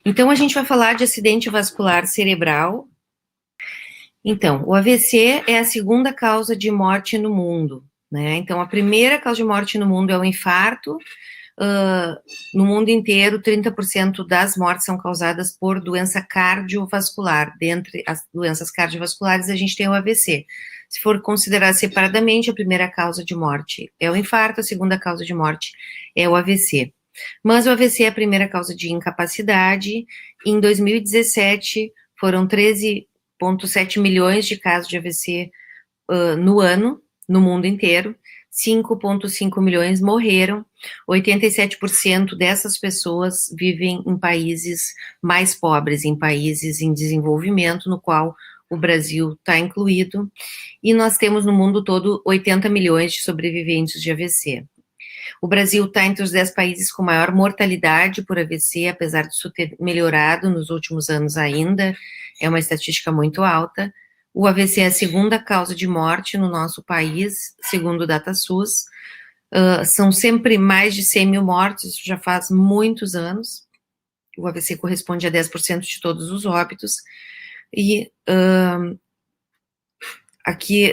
Então, a gente vai falar de acidente vascular cerebral. Então, o AVC é a segunda causa de morte no mundo, né? Então, a primeira causa de morte no mundo é o infarto. No mundo inteiro, 30% das mortes são causadas por doença cardiovascular. Dentre as doenças cardiovasculares, a gente tem o AVC. Se for considerar separadamente, a primeira causa de morte é o infarto, a segunda causa de morte é o AVC. Mas o AVC é a primeira causa de incapacidade. Em 2017, foram 13,7 milhões de casos de AVC no ano, no mundo inteiro. 5,5 milhões morreram. 87% dessas pessoas vivem em países mais pobres, em países em desenvolvimento, no qual o Brasil está incluído. E nós temos no mundo todo 80 milhões de sobreviventes de AVC. O Brasil está entre os 10 países com maior mortalidade por AVC, apesar disso ter melhorado nos últimos anos ainda, é uma estatística muito alta. O AVC é a segunda causa de morte no nosso país, segundo o DataSUS. São sempre mais de 100 mil mortes, isso já faz muitos anos. O AVC corresponde a 10% de todos os óbitos. E aqui,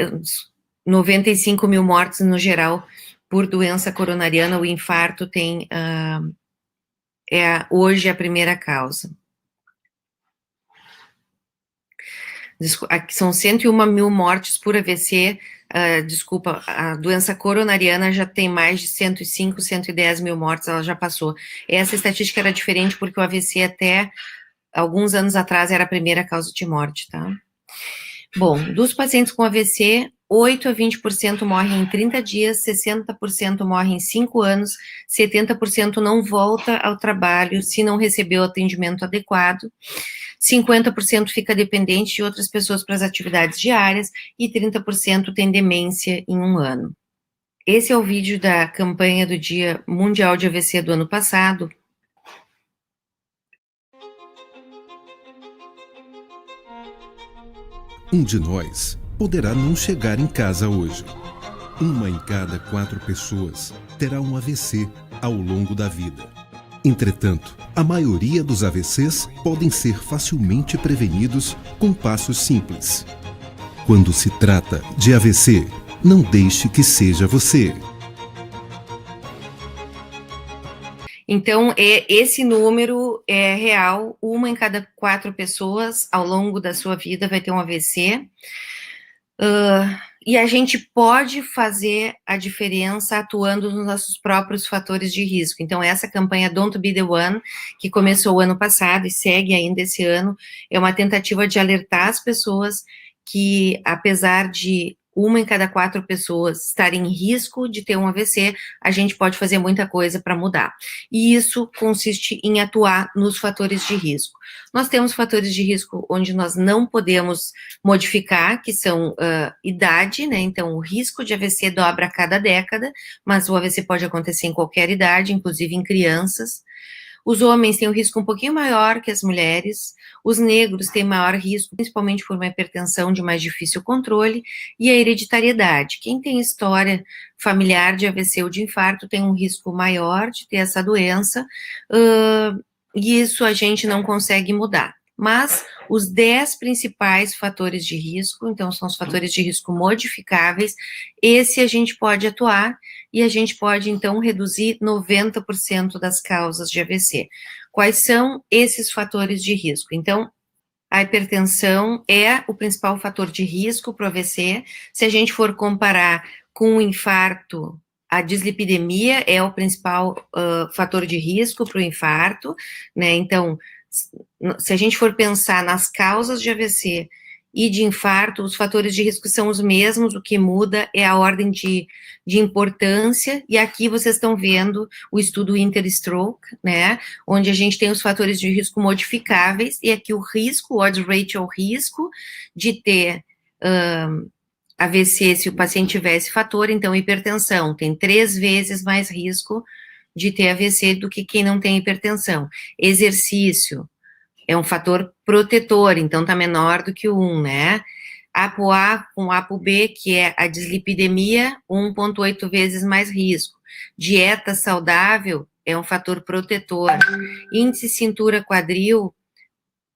95 mil mortes no geral por doença coronariana. O infarto tem, hoje a primeira causa. Aqui são 101 mil mortes por AVC, a doença coronariana já tem mais de 105, 110 mil mortes, ela já passou. Essa estatística era diferente porque o AVC até alguns anos atrás era a primeira causa de morte, tá? Bom, dos pacientes com AVC, 8 a 20% morrem em 30 dias, 60% morrem em 5 anos, 70% não volta ao trabalho se não recebeu atendimento adequado, 50% fica dependente de outras pessoas para as atividades diárias e 30% tem demência em um ano. Esse é o vídeo da campanha do Dia Mundial de AVC do ano passado. Um de nós poderá não chegar em casa hoje. Uma em cada 4 pessoas terá um AVC ao longo da vida. Entretanto, a maioria dos AVCs podem ser facilmente prevenidos com passos simples. Quando se trata de AVC, não deixe que seja você. Então, esse número é real, uma em cada 4 pessoas ao longo da sua vida vai ter um AVC. E a gente pode fazer a diferença atuando nos nossos próprios fatores de risco. Então, essa campanha Don't Be the One, que começou o ano passado e segue ainda esse ano, é uma tentativa de alertar as pessoas que, apesar de uma em cada 4 pessoas estar em risco de ter um AVC, a gente pode fazer muita coisa para mudar. E isso consiste em atuar nos fatores de risco. Nós temos fatores de risco onde nós não podemos modificar, que são idade, né? Então, o risco de AVC dobra a cada década, mas o AVC pode acontecer em qualquer idade, inclusive em crianças. Os homens têm um risco um pouquinho maior que as mulheres, os negros têm maior risco, principalmente por uma hipertensão de mais difícil controle, e a hereditariedade. Quem tem história familiar de AVC ou de infarto tem um risco maior de ter essa doença, e isso a gente não consegue mudar. Mas os 10 principais fatores de risco, então são os fatores de risco modificáveis, esse a gente pode atuar e a gente pode então reduzir 90% das causas de AVC. Quais são esses fatores de risco? Então, a hipertensão é o principal fator de risco para o AVC. Se a gente for comparar com o infarto, a dislipidemia é o principal fator de risco para o infarto, né? Então, se a gente for pensar nas causas de AVC e de infarto, os fatores de risco são os mesmos, o que muda é a ordem de importância, e aqui vocês estão vendo o estudo Interstroke, né, onde a gente tem os fatores de risco modificáveis, e aqui o risco, o odds ratio é o risco de ter AVC se o paciente tiver esse fator. Então, hipertensão tem 3 vezes mais risco de ter AVC do que quem não tem hipertensão. Exercício é um fator protetor, então está menor do que o 1, né? ApoA com ApoB, que é a dislipidemia, 1,8 vezes mais risco. Dieta saudável, é um fator protetor. Índice cintura-quadril,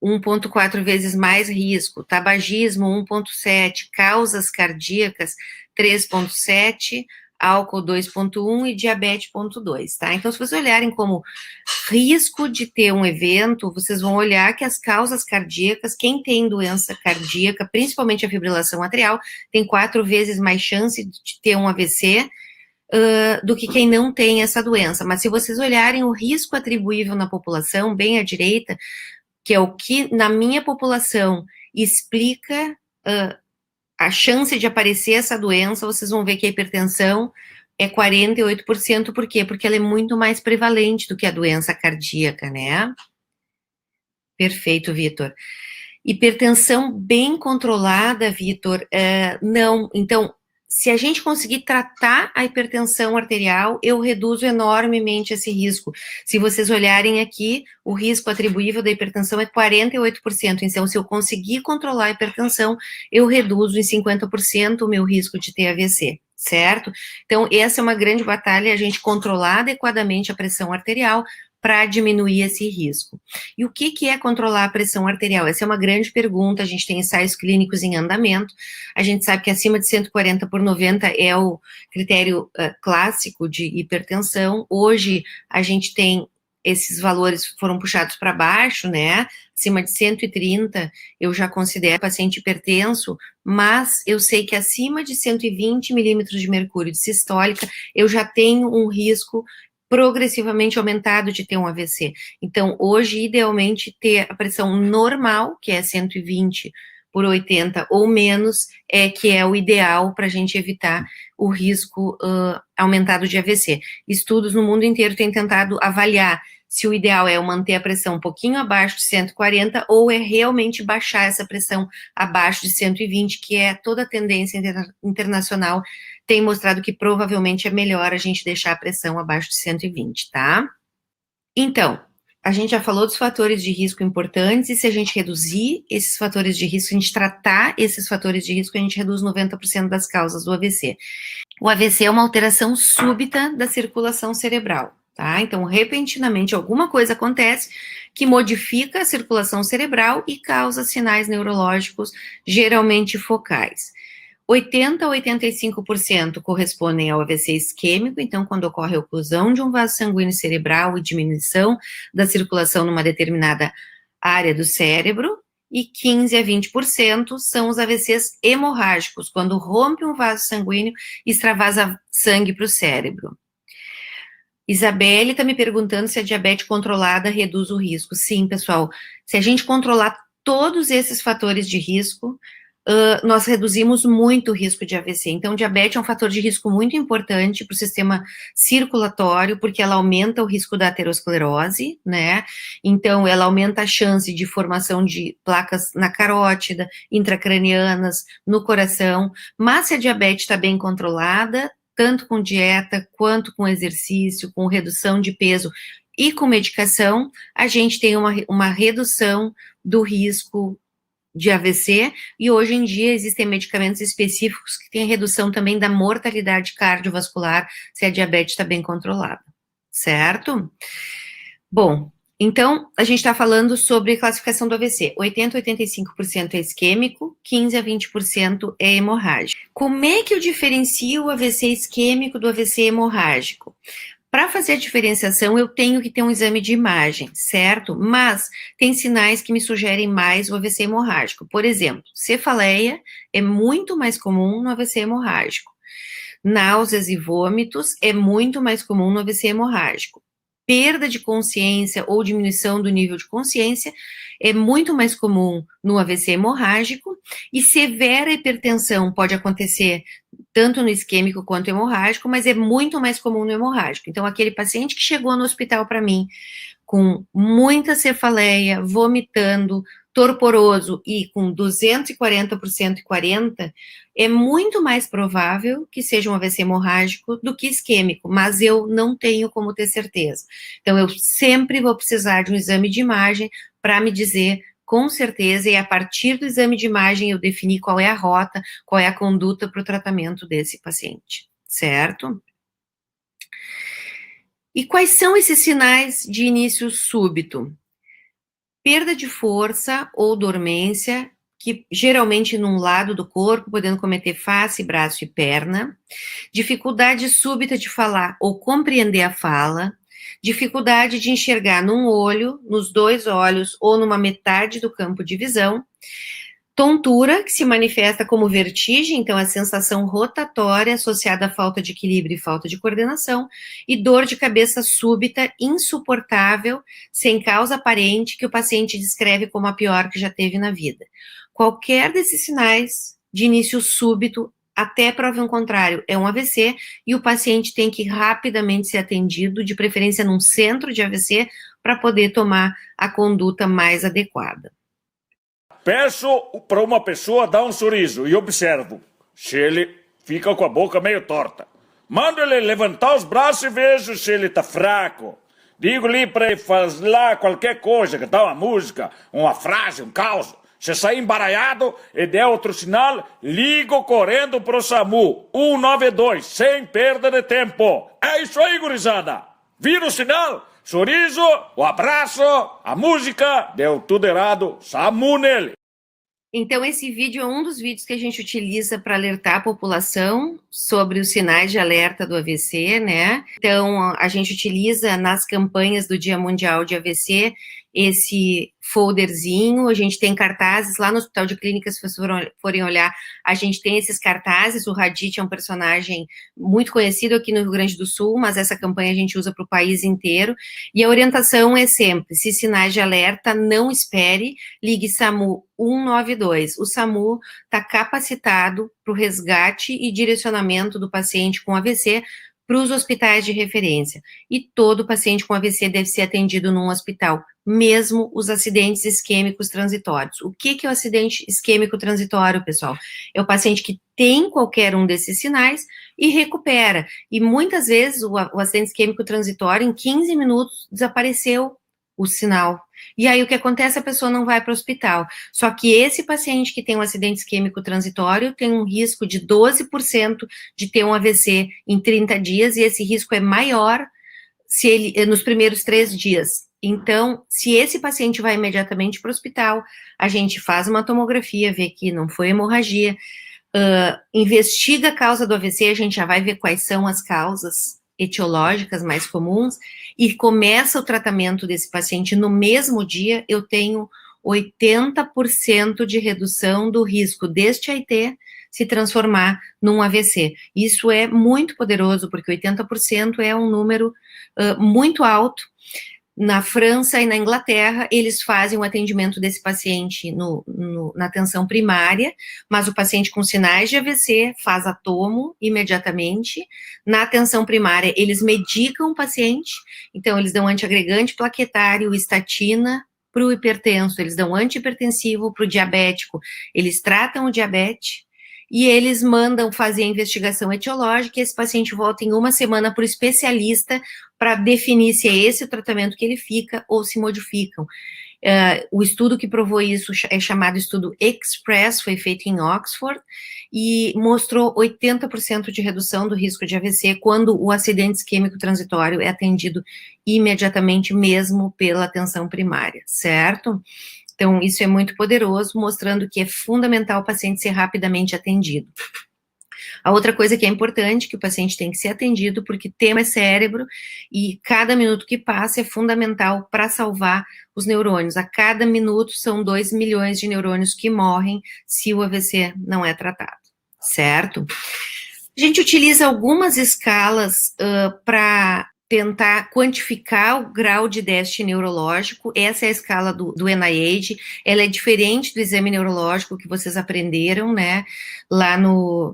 1,4 vezes mais risco. Tabagismo, 1,7. Causas cardíacas, 3,7. Álcool, 2,1 e diabetes, 0,2, tá? Então, se vocês olharem como risco de ter um evento, vocês vão olhar que as causas cardíacas, quem tem doença cardíaca, principalmente a fibrilação atrial, tem 4 vezes mais chance de ter um AVC do que quem não tem essa doença. Mas se vocês olharem o risco atribuível na população, bem à direita, que é o que na minha população explica a chance de aparecer essa doença, vocês vão ver que a hipertensão é 48%, por quê? Porque ela é muito mais prevalente do que a doença cardíaca, né? Perfeito, Vitor. Hipertensão bem controlada, Vitor, não. Então, se a gente conseguir tratar a hipertensão arterial, eu reduzo enormemente esse risco. Se vocês olharem aqui, o risco atribuível da hipertensão é 48%. Então, se eu conseguir controlar a hipertensão, eu reduzo em 50% o meu risco de ter AVC, certo? Então, essa é uma grande batalha, a gente controlar adequadamente a pressão arterial para diminuir esse risco. E o que é controlar a pressão arterial? Essa é uma grande pergunta, a gente tem ensaios clínicos em andamento, a gente sabe que acima de 140/90 é o critério clássico de hipertensão. Hoje a gente tem esses valores foram puxados para baixo, né? Acima de 130 eu já considero paciente hipertenso, mas eu sei que acima de 120 milímetros de mercúrio de sistólica eu já tenho um risco progressivamente aumentado de ter um AVC. Então, hoje, idealmente, ter a pressão normal, que é 120/80 ou menos, que é o ideal para a gente evitar o risco aumentado de AVC. Estudos no mundo inteiro têm tentado avaliar se o ideal é manter a pressão um pouquinho abaixo de 140 ou é realmente baixar essa pressão abaixo de 120, que é toda a tendência internacional tem mostrado que provavelmente é melhor a gente deixar a pressão abaixo de 120, tá? Então, a gente já falou dos fatores de risco importantes, e se a gente reduzir esses fatores de risco, a gente tratar esses fatores de risco, a gente reduz 90% das causas do AVC. O AVC é uma alteração súbita da circulação cerebral, tá? Então, repentinamente, alguma coisa acontece que modifica a circulação cerebral e causa sinais neurológicos, geralmente focais. 80% a 85% correspondem ao AVC isquêmico, então quando ocorre a oclusão de um vaso sanguíneo cerebral e diminuição da circulação numa determinada área do cérebro, e 15% a 20% são os AVCs hemorrágicos, quando rompe um vaso sanguíneo e extravasa sangue para o cérebro. Isabelle está me perguntando se a diabetes controlada reduz o risco. Sim, pessoal, se a gente controlar todos esses fatores de risco, nós reduzimos muito o risco de AVC. Então, diabetes é um fator de risco muito importante para o sistema circulatório, porque ela aumenta o risco da aterosclerose, né? Então, ela aumenta a chance de formação de placas na carótida, intracranianas, no coração. Mas se a diabetes está bem controlada, tanto com dieta, quanto com exercício, com redução de peso e com medicação, a gente tem uma redução do risco de AVC, e hoje em dia existem medicamentos específicos que têm redução também da mortalidade cardiovascular se a diabetes está bem controlada, certo? Bom, então, a gente está falando sobre classificação do AVC. 80% a 85% é isquêmico, 15% a 20% é hemorrágico. Como é que eu diferencio o AVC isquêmico do AVC hemorrágico? Para fazer a diferenciação, eu tenho que ter um exame de imagem, certo? Mas tem sinais que me sugerem mais o AVC hemorrágico. Por exemplo, cefaleia é muito mais comum no AVC hemorrágico. Náuseas e vômitos é muito mais comum no AVC hemorrágico. Perda de consciência ou diminuição do nível de consciência é muito mais comum no AVC hemorrágico, e severa hipertensão pode acontecer tanto no isquêmico quanto hemorrágico, mas é muito mais comum no hemorrágico. Então, aquele paciente que chegou no hospital para mim com muita cefaleia, vomitando, torporoso e com 240 por 140, é muito mais provável que seja um AVC hemorrágico do que isquêmico, mas eu não tenho como ter certeza. Então, eu sempre vou precisar de um exame de imagem para me dizer com certeza, e a partir do exame de imagem eu definir qual é a rota, qual é a conduta para o tratamento desse paciente, certo? E quais são esses sinais de início súbito? Perda de força ou dormência, que geralmente num lado do corpo, podendo cometer face, braço e perna. Dificuldade súbita de falar ou compreender a fala. Dificuldade de enxergar num olho, nos dois olhos ou numa metade do campo de visão. Tontura, que se manifesta como vertigem, então a sensação rotatória associada à falta de equilíbrio e falta de coordenação, e dor de cabeça súbita, insuportável, sem causa aparente, que o paciente descreve como a pior que já teve na vida. Qualquer desses sinais de início súbito, até prova o contrário, é um AVC, e o paciente tem que rapidamente ser atendido, de preferência num centro de AVC, para poder tomar a conduta mais adequada. Peço para uma pessoa dar um sorriso e observo se ele fica com a boca meio torta. Mando ele levantar os braços e vejo se ele está fraco. Digo-lhe para ele falar qualquer coisa, cantar uma música, uma frase, um caos. Se sair embaralhado e der outro sinal, ligo correndo para o SAMU 192, sem perda de tempo. É isso aí, gurizada. Vira o sinal? Sorriso, o abraço, a música, deu tudo errado, SAMU nele. Então, esse vídeo é um dos vídeos que a gente utiliza para alertar a população sobre os sinais de alerta do AVC, né? Então, a gente utiliza nas campanhas do Dia Mundial de AVC esse folderzinho, a gente tem cartazes lá no Hospital de Clínicas, se vocês forem olhar, a gente tem esses cartazes, o Radit é um personagem muito conhecido aqui no Rio Grande do Sul, mas essa campanha a gente usa para o país inteiro, e a orientação é sempre, se sinais de alerta, não espere, ligue SAMU 192, o SAMU está capacitado para o resgate e direcionamento do paciente com AVC, para os hospitais de referência. E todo paciente com AVC deve ser atendido num hospital, mesmo os acidentes isquêmicos transitórios. O que é o acidente isquêmico transitório, pessoal? É o paciente que tem qualquer um desses sinais e recupera. E muitas vezes o acidente isquêmico transitório, em 15 minutos, desapareceu o sinal. E aí o que acontece? A pessoa não vai para o hospital. Só que esse paciente que tem um acidente isquêmico transitório tem um risco de 12% de ter um AVC em 30 dias, e esse risco é maior se ele nos primeiros 3 dias. Então, se esse paciente vai imediatamente para o hospital, a gente faz uma tomografia, vê que não foi hemorragia, investiga a causa do AVC, a gente já vai ver quais são as causas etiológicas mais comuns, e começa o tratamento desse paciente no mesmo dia. Eu tenho 80% de redução do risco deste AIT se transformar num AVC. Isso é muito poderoso, porque 80% é um número muito alto. Na França e na Inglaterra, eles fazem o atendimento desse paciente na atenção primária, mas o paciente com sinais de AVC faz a tomo imediatamente. Na atenção primária, eles medicam o paciente, então eles dão antiagregante plaquetário, estatina para o hipertenso, eles dão antihipertensivo para o diabético, eles tratam o diabetes, e eles mandam fazer a investigação etiológica, e esse paciente volta em 1 semana para o especialista para definir se é esse o tratamento que ele fica ou se modificam. O estudo que provou isso é chamado estudo Express, foi feito em Oxford, e mostrou 80% de redução do risco de AVC quando o acidente isquêmico transitório é atendido imediatamente, mesmo pela atenção primária, certo? Então, isso é muito poderoso, mostrando que é fundamental o paciente ser rapidamente atendido. A outra coisa que é importante, que o paciente tem que ser atendido, porque tema é cérebro, e cada minuto que passa é fundamental para salvar os neurônios. A cada minuto são 2 milhões de neurônios que morrem se o AVC não é tratado, certo? A gente utiliza algumas escalas para tentar quantificar o grau de déficit neurológico. Essa é a escala do NIH, ela é diferente do exame neurológico que vocês aprenderam, né, lá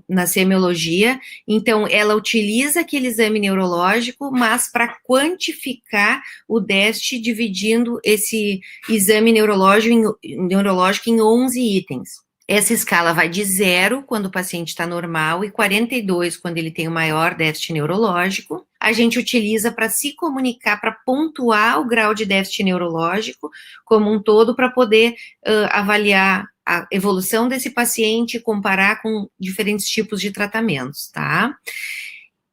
na semiologia. Então, ela utiliza aquele exame neurológico, mas para quantificar o déficit, dividindo esse exame neurológico em 11 itens. Essa escala vai de 0, quando o paciente está normal, e 42, quando ele tem o maior déficit neurológico. A gente utiliza para se comunicar, para pontuar o grau de déficit neurológico como um todo, para poder avaliar a evolução desse paciente e comparar com diferentes tipos de tratamentos, tá?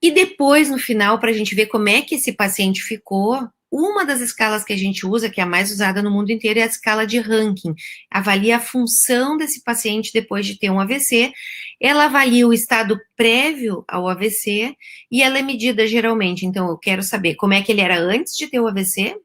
E depois, no final, para a gente ver como é que esse paciente ficou, uma das escalas que a gente usa, que é a mais usada no mundo inteiro, é a escala de Rankin. Avalia a função desse paciente depois de ter um AVC. Ela avalia o estado prévio ao AVC e ela é medida geralmente. Então, eu quero saber como é que ele era antes de ter o AVC,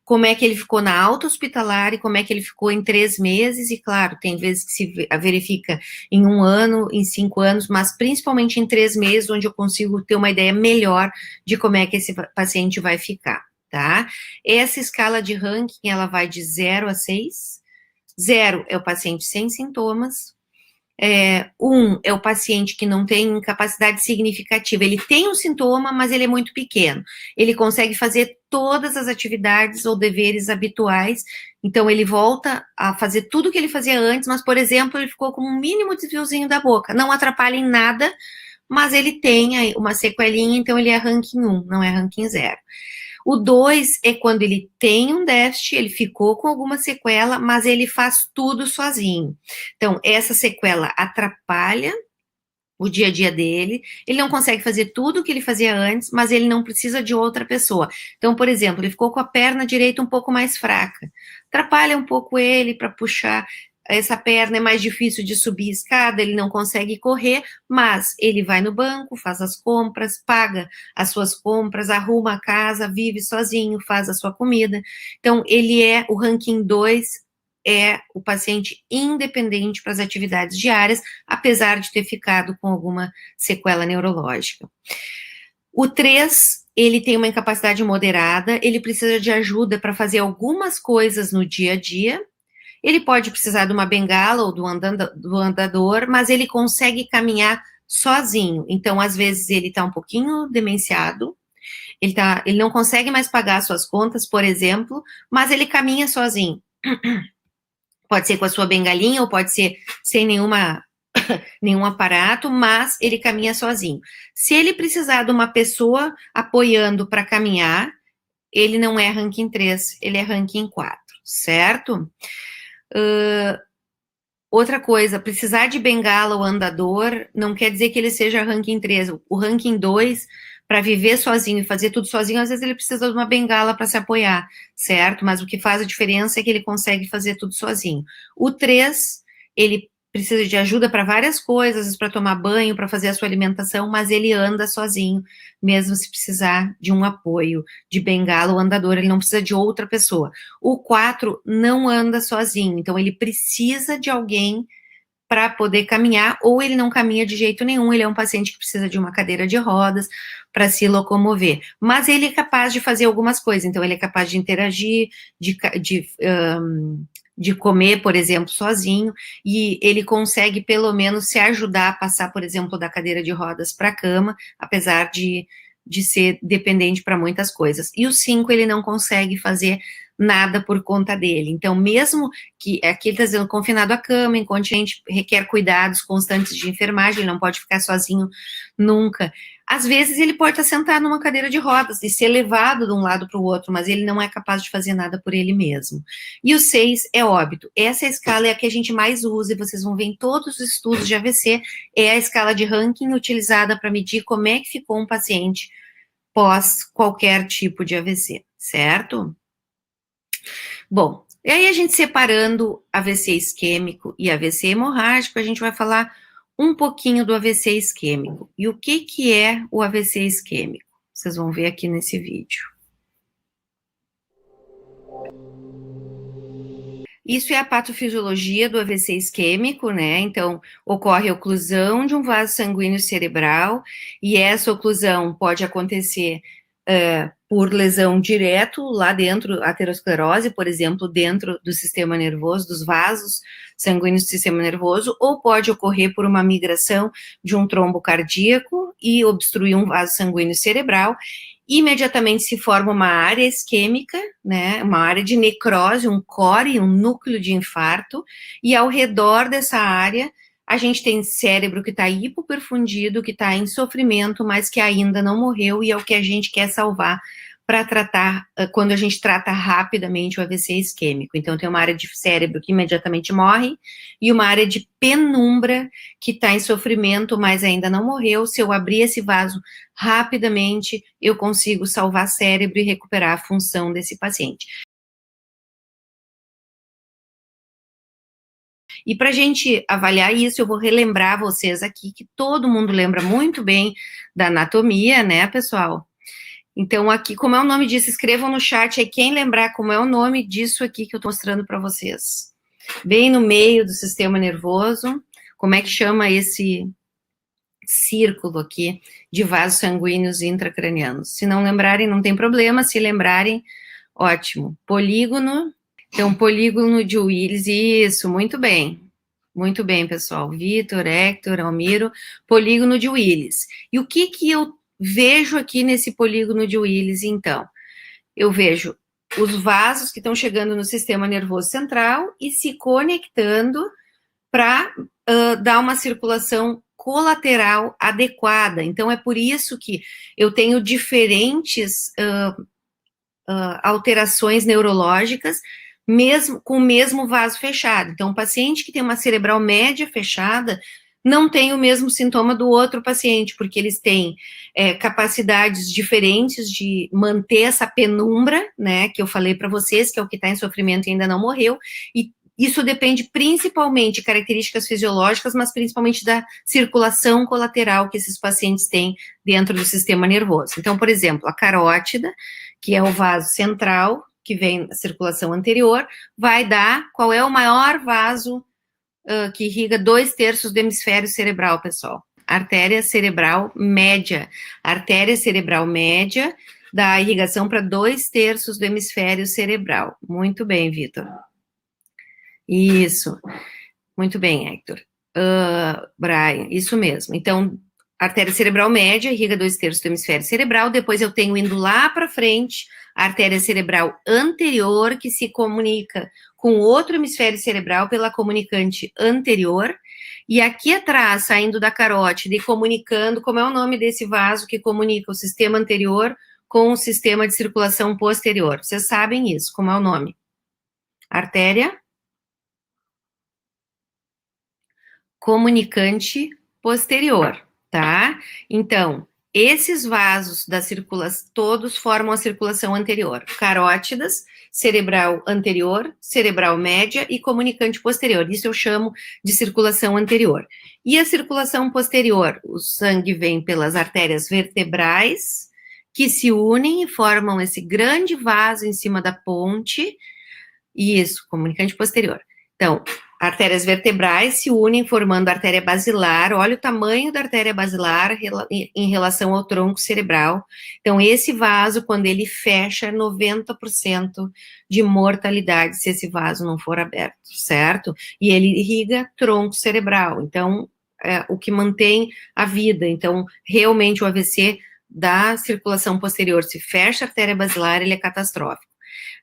como é que ele ficou na alta hospitalar e como é que ele ficou em 3 meses, e claro, tem vezes que se verifica em 1 ano, em 5 anos, mas principalmente em 3 meses, onde eu consigo ter uma ideia melhor de como é que esse paciente vai ficar, tá? Essa escala de ranking, ela vai de 0 a 6. 0 é o paciente sem sintomas, 1 é o paciente que não tem incapacidade significativa, ele tem um sintoma, mas ele é muito pequeno, ele consegue fazer todas as atividades ou deveres habituais, então ele volta a fazer tudo que ele fazia antes, mas, por exemplo, ele ficou com um mínimo desviozinho da boca, não atrapalha em nada, mas ele tem uma sequelinha, então ele é ranking 1, não é ranking 0. O 2 é quando ele tem um déficit, ele ficou com alguma sequela, mas ele faz tudo sozinho. Então, essa sequela atrapalha o dia a dia dele, ele não consegue fazer tudo o que ele fazia antes, mas ele não precisa de outra pessoa. Então, por exemplo, ele ficou com a perna direita um pouco mais fraca, atrapalha um pouco ele para puxar essa perna, é mais difícil de subir a escada, ele não consegue correr, mas ele vai no banco, faz as compras, paga as suas compras, arruma a casa, vive sozinho, faz a sua comida. Então, ele é o ranking 2, é o paciente independente para as atividades diárias, apesar de ter ficado com alguma sequela neurológica. O 3, ele tem uma incapacidade moderada, ele precisa de ajuda para fazer algumas coisas no dia a dia, ele pode precisar de uma bengala ou do andador, mas ele consegue caminhar sozinho. Então, às vezes, ele está um pouquinho demenciado, ele não consegue mais pagar suas contas, por exemplo, mas ele caminha sozinho. Pode ser com a sua bengalinha ou pode ser sem nenhum aparato, mas ele caminha sozinho. Se ele precisar de uma pessoa apoiando para caminhar, ele não é ranking 3, ele é ranking 4, certo? Outra coisa, precisar de bengala ou andador não quer dizer que ele seja ranking 3. O ranking 2, para viver sozinho e fazer tudo sozinho, às vezes ele precisa de uma bengala para se apoiar, certo? Mas o que faz a diferença é que ele consegue fazer tudo sozinho. O 3, ele precisa de ajuda para várias coisas, para tomar banho, para fazer a sua alimentação, mas ele anda sozinho, mesmo se precisar de um apoio, de bengala ou andador, ele não precisa de outra pessoa. O 4 não anda sozinho, então ele precisa de alguém para poder caminhar, ou ele não caminha de jeito nenhum, ele é um paciente que precisa de uma cadeira de rodas para se locomover, mas ele é capaz de fazer algumas coisas, então ele é capaz de interagir, de comer, por exemplo, sozinho, e ele consegue, pelo menos, se ajudar a passar, por exemplo, da cadeira de rodas para a cama, apesar de ser dependente para muitas coisas. E o 5, ele não consegue fazer nada por conta dele. Então, mesmo que aqui ele está dizendo confinado à cama, incontinente, requer cuidados constantes de enfermagem, ele não pode ficar sozinho nunca. Às vezes ele pode estar sentado numa cadeira de rodas e ser levado de um lado para o outro, mas ele não é capaz de fazer nada por ele mesmo. E o 6 é óbito. Essa escala é a que a gente mais usa, e vocês vão ver em todos os estudos de AVC, é a escala de Rankin utilizada para medir como é que ficou um paciente pós qualquer tipo de AVC, certo? Bom, e aí a gente separando AVC isquêmico e AVC hemorrágico, a gente vai falar um pouquinho do AVC isquêmico. E o que é o AVC isquêmico? Vocês vão ver aqui nesse vídeo. Isso é a patofisiologia do AVC isquêmico, né? Então, ocorre a oclusão de um vaso sanguíneo cerebral, e essa oclusão pode acontecer por lesão direto lá dentro, aterosclerose, por exemplo, dentro do sistema nervoso, dos vasos sanguíneos do sistema nervoso, ou pode ocorrer por uma migração de um trombo cardíaco e obstruir um vaso sanguíneo cerebral. Imediatamente se forma uma área isquêmica, né, uma área de necrose, um core, um núcleo de infarto, e ao redor dessa área a gente tem cérebro que está hipoperfundido, que está em sofrimento, mas que ainda não morreu, e é o que a gente quer salvar para tratar, quando a gente trata rapidamente o AVC isquêmico. Então, tem uma área de cérebro que imediatamente morre e uma área de penumbra que está em sofrimento, mas ainda não morreu. Se eu abrir esse vaso rapidamente, eu consigo salvar cérebro e recuperar a função desse paciente. E para a gente avaliar isso, eu vou relembrar vocês aqui que todo mundo lembra muito bem da anatomia, né, pessoal? Então, aqui, como é o nome disso, escrevam no chat aí quem lembrar como é o nome disso aqui que eu estou mostrando para vocês. Bem no meio do sistema nervoso, como é que chama esse círculo aqui de vasos sanguíneos intracranianos? Se não lembrarem, não tem problema, se lembrarem, ótimo. Polígono, então, polígono de Willis, isso, muito bem. Muito bem, pessoal. Vitor, Hector, Almiro, polígono de Willis. E o que eu vejo aqui nesse polígono de Willis, então? Eu vejo os vasos que estão chegando no sistema nervoso central e se conectando para dar uma circulação colateral adequada. Então, é por isso que eu tenho diferentes alterações neurológicas, mesmo com o mesmo vaso fechado. Então, um paciente que tem uma cerebral média fechada não tem o mesmo sintoma do outro paciente, porque eles têm capacidades diferentes de manter essa penumbra, né, que eu falei para vocês, que é o que está em sofrimento e ainda não morreu, e isso depende principalmente de características fisiológicas, mas principalmente da circulação colateral que esses pacientes têm dentro do sistema nervoso. Então, por exemplo, a carótida, que é o vaso central, que vem da circulação anterior, vai dar qual é o maior vaso que irriga 2/3 do hemisfério cerebral, pessoal. Artéria cerebral média. Artéria cerebral média dá irrigação para 2/3 do hemisfério cerebral. Muito bem, Vitor. Isso. Muito bem, Hector. Brian, isso mesmo. Então, artéria cerebral média irriga 2/3 do hemisfério cerebral. Depois eu tenho indo lá para frente a artéria cerebral anterior, que se comunica com outro hemisfério cerebral pela comunicante anterior, e aqui atrás, saindo da carótida e comunicando, como é o nome desse vaso que comunica o sistema anterior com o sistema de circulação posterior? Vocês sabem isso, como é o nome? Artéria comunicante posterior, tá? Então, esses vasos da circulação, todos formam a circulação anterior. Carótidas, cerebral anterior, cerebral média e comunicante posterior. Isso eu chamo de circulação anterior. E a circulação posterior? O sangue vem pelas artérias vertebrais, que se unem e formam esse grande vaso em cima da ponte. Isso, comunicante posterior. Então, artérias vertebrais se unem formando a artéria basilar. Olha o tamanho da artéria basilar em relação ao tronco cerebral. Então, esse vaso, quando ele fecha, 90% de mortalidade se esse vaso não for aberto, certo? E ele irriga tronco cerebral. Então, é o que mantém a vida. Então, realmente, o AVC da circulação posterior, se fecha a artéria basilar, ele é catastrófico.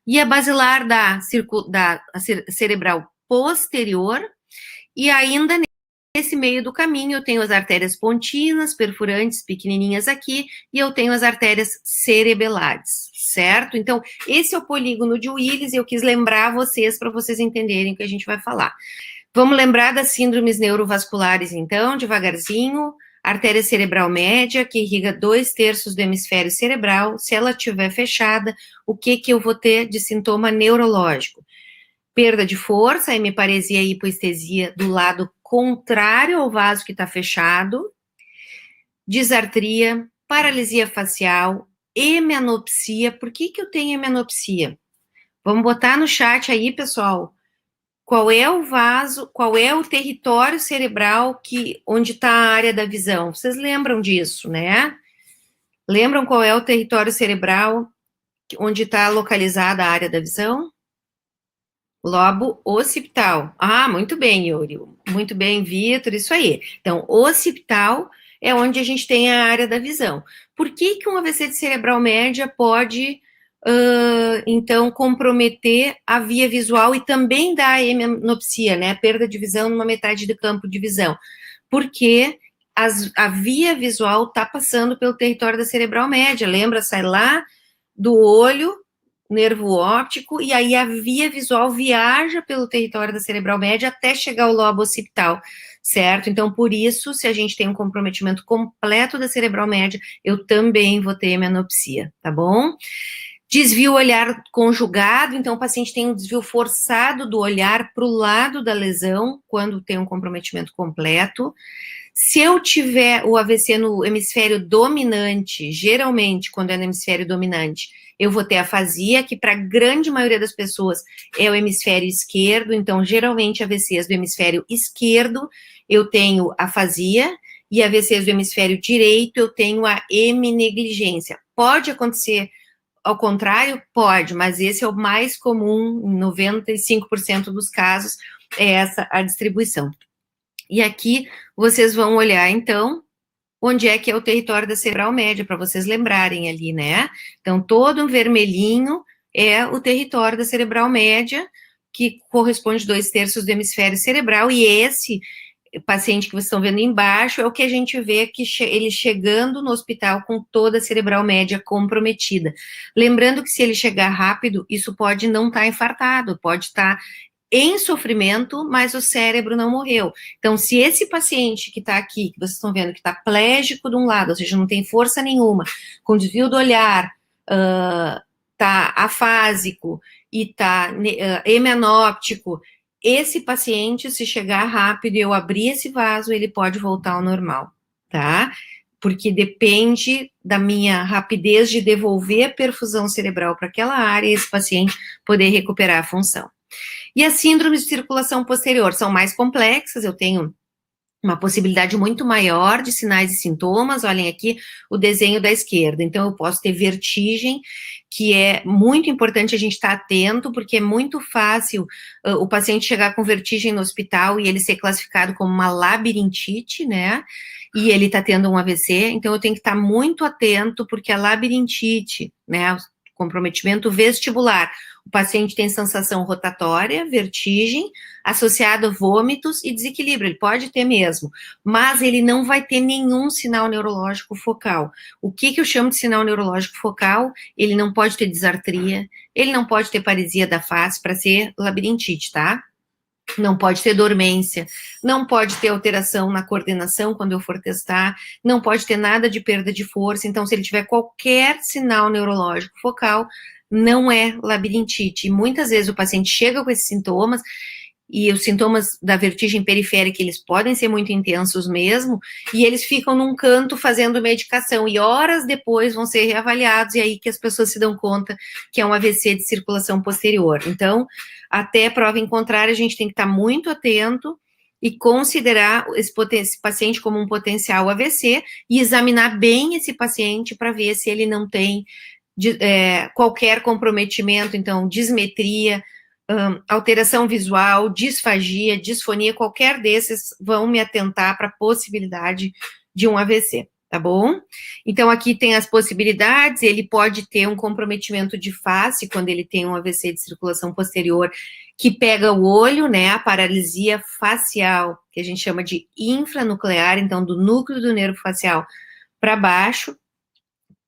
E a basilar da cerebral posterior, e ainda nesse meio do caminho eu tenho as artérias pontinas, perfurantes, pequenininhas aqui, e eu tenho as artérias cerebelares, certo? Então, esse é o polígono de Willis, e eu quis lembrar vocês, para vocês entenderem o que a gente vai falar. Vamos lembrar das síndromes neurovasculares, então, devagarzinho. Artéria cerebral média, que irriga 2/3 do hemisfério cerebral. Se ela estiver fechada, o que eu vou ter de sintoma neurológico? Perda de força, hemiparesia e hipoestesia do lado contrário ao vaso que está fechado, disartria, paralisia facial, hemianopsia. Por que eu tenho hemianopsia? Vamos botar no chat aí, pessoal, qual é o vaso, qual é o território cerebral onde está a área da visão. Vocês lembram disso, né? Lembram qual é o território cerebral onde está localizada a área da visão? Lobo occipital. Ah, muito bem, Yuri. Muito bem, Vitor, isso aí. Então, occipital é onde a gente tem a área da visão. Por que um AVC de cerebral média pode, então, comprometer a via visual e também dar hemianopsia, né? Perda de visão numa metade do campo de visão. Porque a via visual está passando pelo território da cerebral média. Lembra? Sai lá do olho, nervo óptico, e aí a via visual viaja pelo território da cerebral média até chegar ao lobo occipital, certo? Então, por isso, se a gente tem um comprometimento completo da cerebral média, eu também vou ter hemianopsia, tá bom? Desvio olhar conjugado, então o paciente tem um desvio forçado do olhar para o lado da lesão, quando tem um comprometimento completo. Se eu tiver o AVC no hemisfério dominante, geralmente, quando é no hemisfério dominante, eu vou ter afasia, que para a grande maioria das pessoas é o hemisfério esquerdo, então, geralmente, AVCs do hemisfério esquerdo, eu tenho afasia, e AVCs do hemisfério direito, eu tenho a heminegligência. Pode acontecer ao contrário? Pode, mas esse é o mais comum, em 95% dos casos, é essa a distribuição. E aqui vocês vão olhar, então, onde é que é o território da cerebral média, para vocês lembrarem ali, né? Então, todo um vermelhinho é o território da cerebral média, que corresponde 2/3 do hemisfério cerebral, e esse paciente que vocês estão vendo embaixo é o que a gente vê que ele chegando no hospital com toda a cerebral média comprometida. Lembrando que se ele chegar rápido, isso pode não estar infartado, pode estar em sofrimento, mas o cérebro não morreu. Então, se esse paciente que está aqui, que vocês estão vendo que está plégico de um lado, ou seja, não tem força nenhuma, com desvio do olhar, está afásico e está hemianóptico, esse paciente, se chegar rápido e eu abrir esse vaso, ele pode voltar ao normal, tá? Porque depende da minha rapidez de devolver a perfusão cerebral para aquela área e esse paciente poder recuperar a função. E as síndromes de circulação posterior são mais complexas, eu tenho uma possibilidade muito maior de sinais e sintomas. Olhem aqui o desenho da esquerda. Então, eu posso ter vertigem, que é muito importante a gente estar atento, porque é muito fácil o paciente chegar com vertigem no hospital e ele ser classificado como uma labirintite, né? E ele está tendo um AVC, então eu tenho que estar muito atento, porque a labirintite, né, comprometimento vestibular, o paciente tem sensação rotatória, vertigem, associado a vômitos e desequilíbrio, ele pode ter mesmo, mas ele não vai ter nenhum sinal neurológico focal. O que eu chamo de sinal neurológico focal? Ele não pode ter disartria, ele não pode ter paresia da face para ser labirintite, tá? Não pode ter dormência, não pode ter alteração na coordenação quando eu for testar, não pode ter nada de perda de força. Então, se ele tiver qualquer sinal neurológico focal, não é labirintite. E muitas vezes o paciente chega com esses sintomas, e os sintomas da vertigem periférica, eles podem ser muito intensos mesmo, e eles ficam num canto fazendo medicação, e horas depois vão ser reavaliados, e aí que as pessoas se dão conta que é um AVC de circulação posterior. Então, até prova em contrário, a gente tem que estar muito atento e considerar esse paciente como um potencial AVC, e examinar bem esse paciente para ver se ele não tem qualquer comprometimento, então, dismetria, alteração visual, disfagia, disfonia, qualquer desses vão me atentar para a possibilidade de um AVC, tá bom? Então, aqui tem as possibilidades. Ele pode ter um comprometimento de face, quando ele tem um AVC de circulação posterior, que pega o olho, né, a paralisia facial, que a gente chama de infranuclear, então, do núcleo do nervo facial para baixo,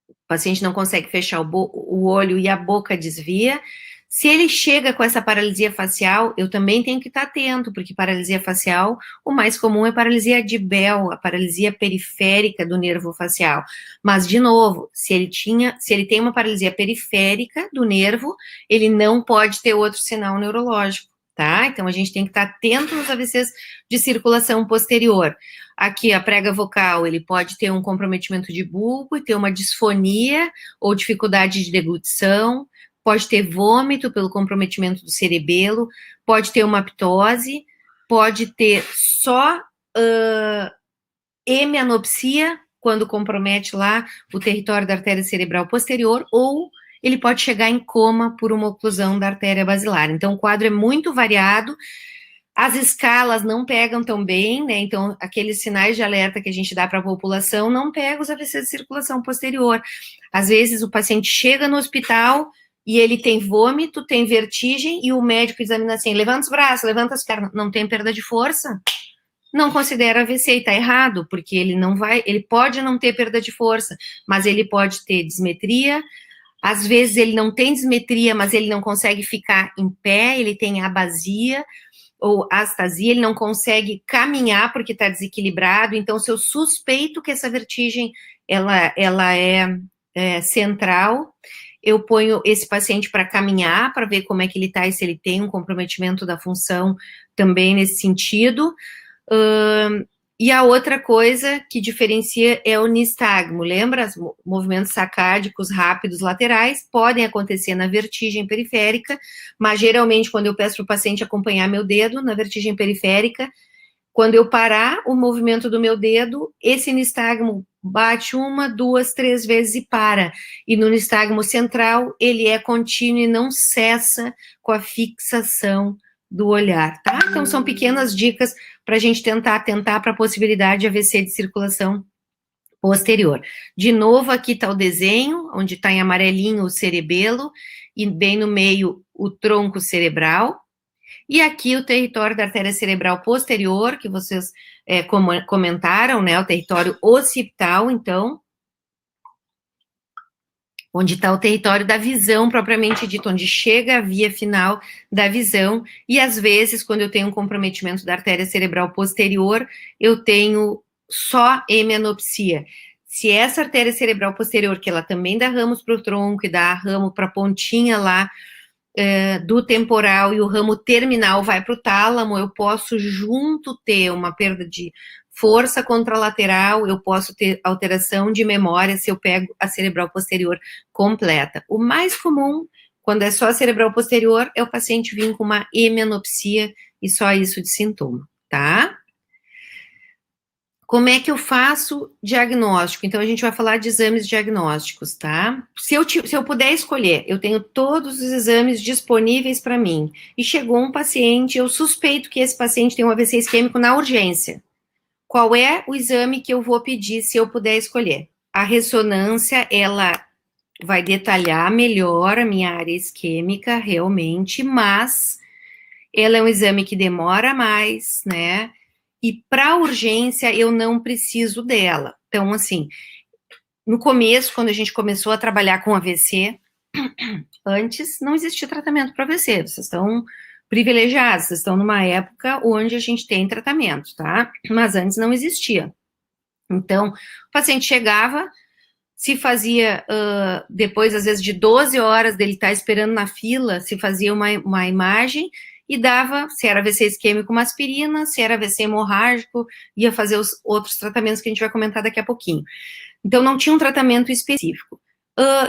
o paciente não consegue fechar o olho e a boca desvia. Se ele chega com essa paralisia facial, eu também tenho que estar atento, porque paralisia facial, o mais comum é paralisia de Bell, a paralisia periférica do nervo facial. Mas, de novo, se ele tem uma paralisia periférica do nervo, ele não pode ter outro sinal neurológico, tá? Então, a gente tem que estar atento nos AVCs de circulação posterior. Aqui, a prega vocal, ele pode ter um comprometimento de bulbo e ter uma disfonia ou dificuldade de deglutição, pode ter vômito pelo comprometimento do cerebelo, pode ter uma ptose, pode ter só hemianopsia, quando compromete lá o território da artéria cerebral posterior, ou ele pode chegar em coma por uma oclusão da artéria basilar. Então, o quadro é muito variado, as escalas não pegam tão bem, né? Então, aqueles sinais de alerta que a gente dá para a população não pegam os AVCs de circulação posterior. Às vezes, o paciente chega no hospital e ele tem vômito, tem vertigem, e o médico examina assim, levanta os braços, levanta as pernas, não tem perda de força, não considera AVC, e está errado, porque ele pode não ter perda de força, mas ele pode ter dismetria, Às vezes ele não tem dismetria, mas ele não consegue ficar em pé, ele tem abasia ou astasia, ele não consegue caminhar porque está desequilibrado. Então, se eu suspeito que essa vertigem ela é central, eu ponho esse paciente para caminhar, para ver como é que ele está e se ele tem um comprometimento da função também nesse sentido. E a outra coisa que diferencia é o nistagmo. Lembra? Os movimentos sacádicos rápidos laterais podem acontecer na vertigem periférica, mas geralmente quando eu peço para o paciente acompanhar meu dedo na vertigem periférica, quando eu parar o movimento do meu dedo, esse nistagmo bate 1, 2, 3 vezes e para. E no nistagmo central, ele é contínuo e não cessa com a fixação do olhar, tá? Então, são pequenas dicas para a gente tentar atentar para a possibilidade de AVC de circulação posterior. De novo, aqui está o desenho, onde está em amarelinho o cerebelo, e bem no meio o tronco cerebral. E aqui o território da artéria cerebral posterior, que vocês comentaram, né, o território occipital, então, onde está o território da visão, propriamente dito, onde chega a via final da visão, e às vezes, quando eu tenho um comprometimento da artéria cerebral posterior, eu tenho só hemianopsia. Se essa artéria cerebral posterior, que ela também dá ramos para o tronco e dá ramo para a pontinha lá, do temporal e o ramo terminal vai para o tálamo, eu posso junto ter uma perda de força contralateral, eu posso ter alteração de memória se eu pego a cerebral posterior completa. O mais comum, quando é só a cerebral posterior, é o paciente vir com uma hemianopsia e só isso de sintoma, tá? Como é que eu faço diagnóstico? Então, a gente vai falar de exames diagnósticos, tá? Se eu puder escolher, eu tenho todos os exames disponíveis para mim, e chegou um paciente, eu suspeito que esse paciente tem um AVC isquêmico na urgência. Qual é o exame que eu vou pedir se eu puder escolher? A ressonância, ela vai detalhar melhor a minha área isquêmica, realmente, mas ela é um exame que demora mais, né? E para urgência, eu não preciso dela. Então, assim, no começo, quando a gente começou a trabalhar com AVC, antes não existia tratamento para AVC. Vocês estão privilegiados, vocês estão numa época onde a gente tem tratamento, tá? Mas antes não existia. Então, o paciente chegava, se fazia, depois, às vezes, de 12 horas dele estar esperando na fila, se fazia uma imagem e dava, se era AVC isquêmico, uma aspirina, se era AVC hemorrágico, ia fazer os outros tratamentos que a gente vai comentar daqui a pouquinho. Então, não tinha um tratamento específico.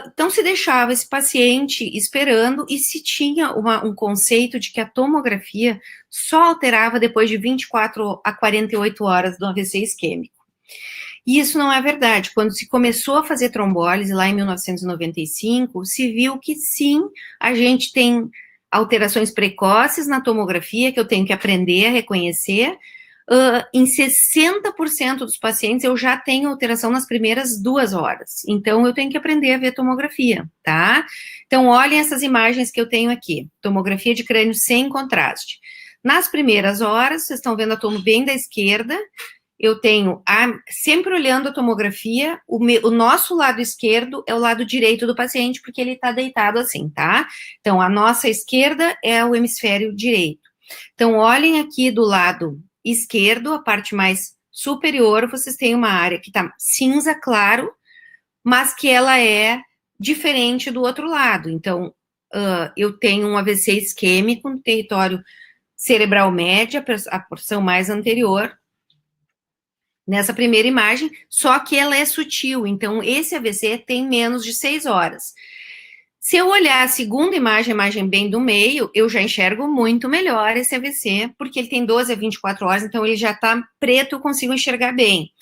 Então, se deixava esse paciente esperando e se tinha um conceito de que a tomografia só alterava depois de 24 a 48 horas do AVC isquêmico. E isso não é verdade. Quando se começou a fazer trombólise, lá em 1995, se viu que sim, a gente tem alterações precoces na tomografia, que eu tenho que aprender a reconhecer. Em 60% dos pacientes, eu já tenho alteração nas primeiras 2 horas. Então, eu tenho que aprender a ver tomografia, tá? Então, olhem essas imagens que eu tenho aqui. Tomografia de crânio sem contraste. Nas primeiras horas, vocês estão vendo a tomo bem da esquerda, eu tenho, sempre olhando a tomografia, o nosso lado esquerdo é o lado direito do paciente, porque ele está deitado assim, tá? Então, a nossa esquerda é o hemisfério direito. Então, olhem aqui do lado esquerdo, a parte mais superior, vocês têm uma área que está cinza claro, mas que ela é diferente do outro lado. Então, eu tenho um AVC isquêmico no território cerebral médio, a porção mais anterior, nessa primeira imagem, só que ela é sutil, então esse AVC tem menos de 6 horas. Se eu olhar a segunda imagem, a imagem bem do meio, eu já enxergo muito melhor esse AVC, porque ele tem 12 a 24 horas, então ele já está preto, eu consigo enxergar bem.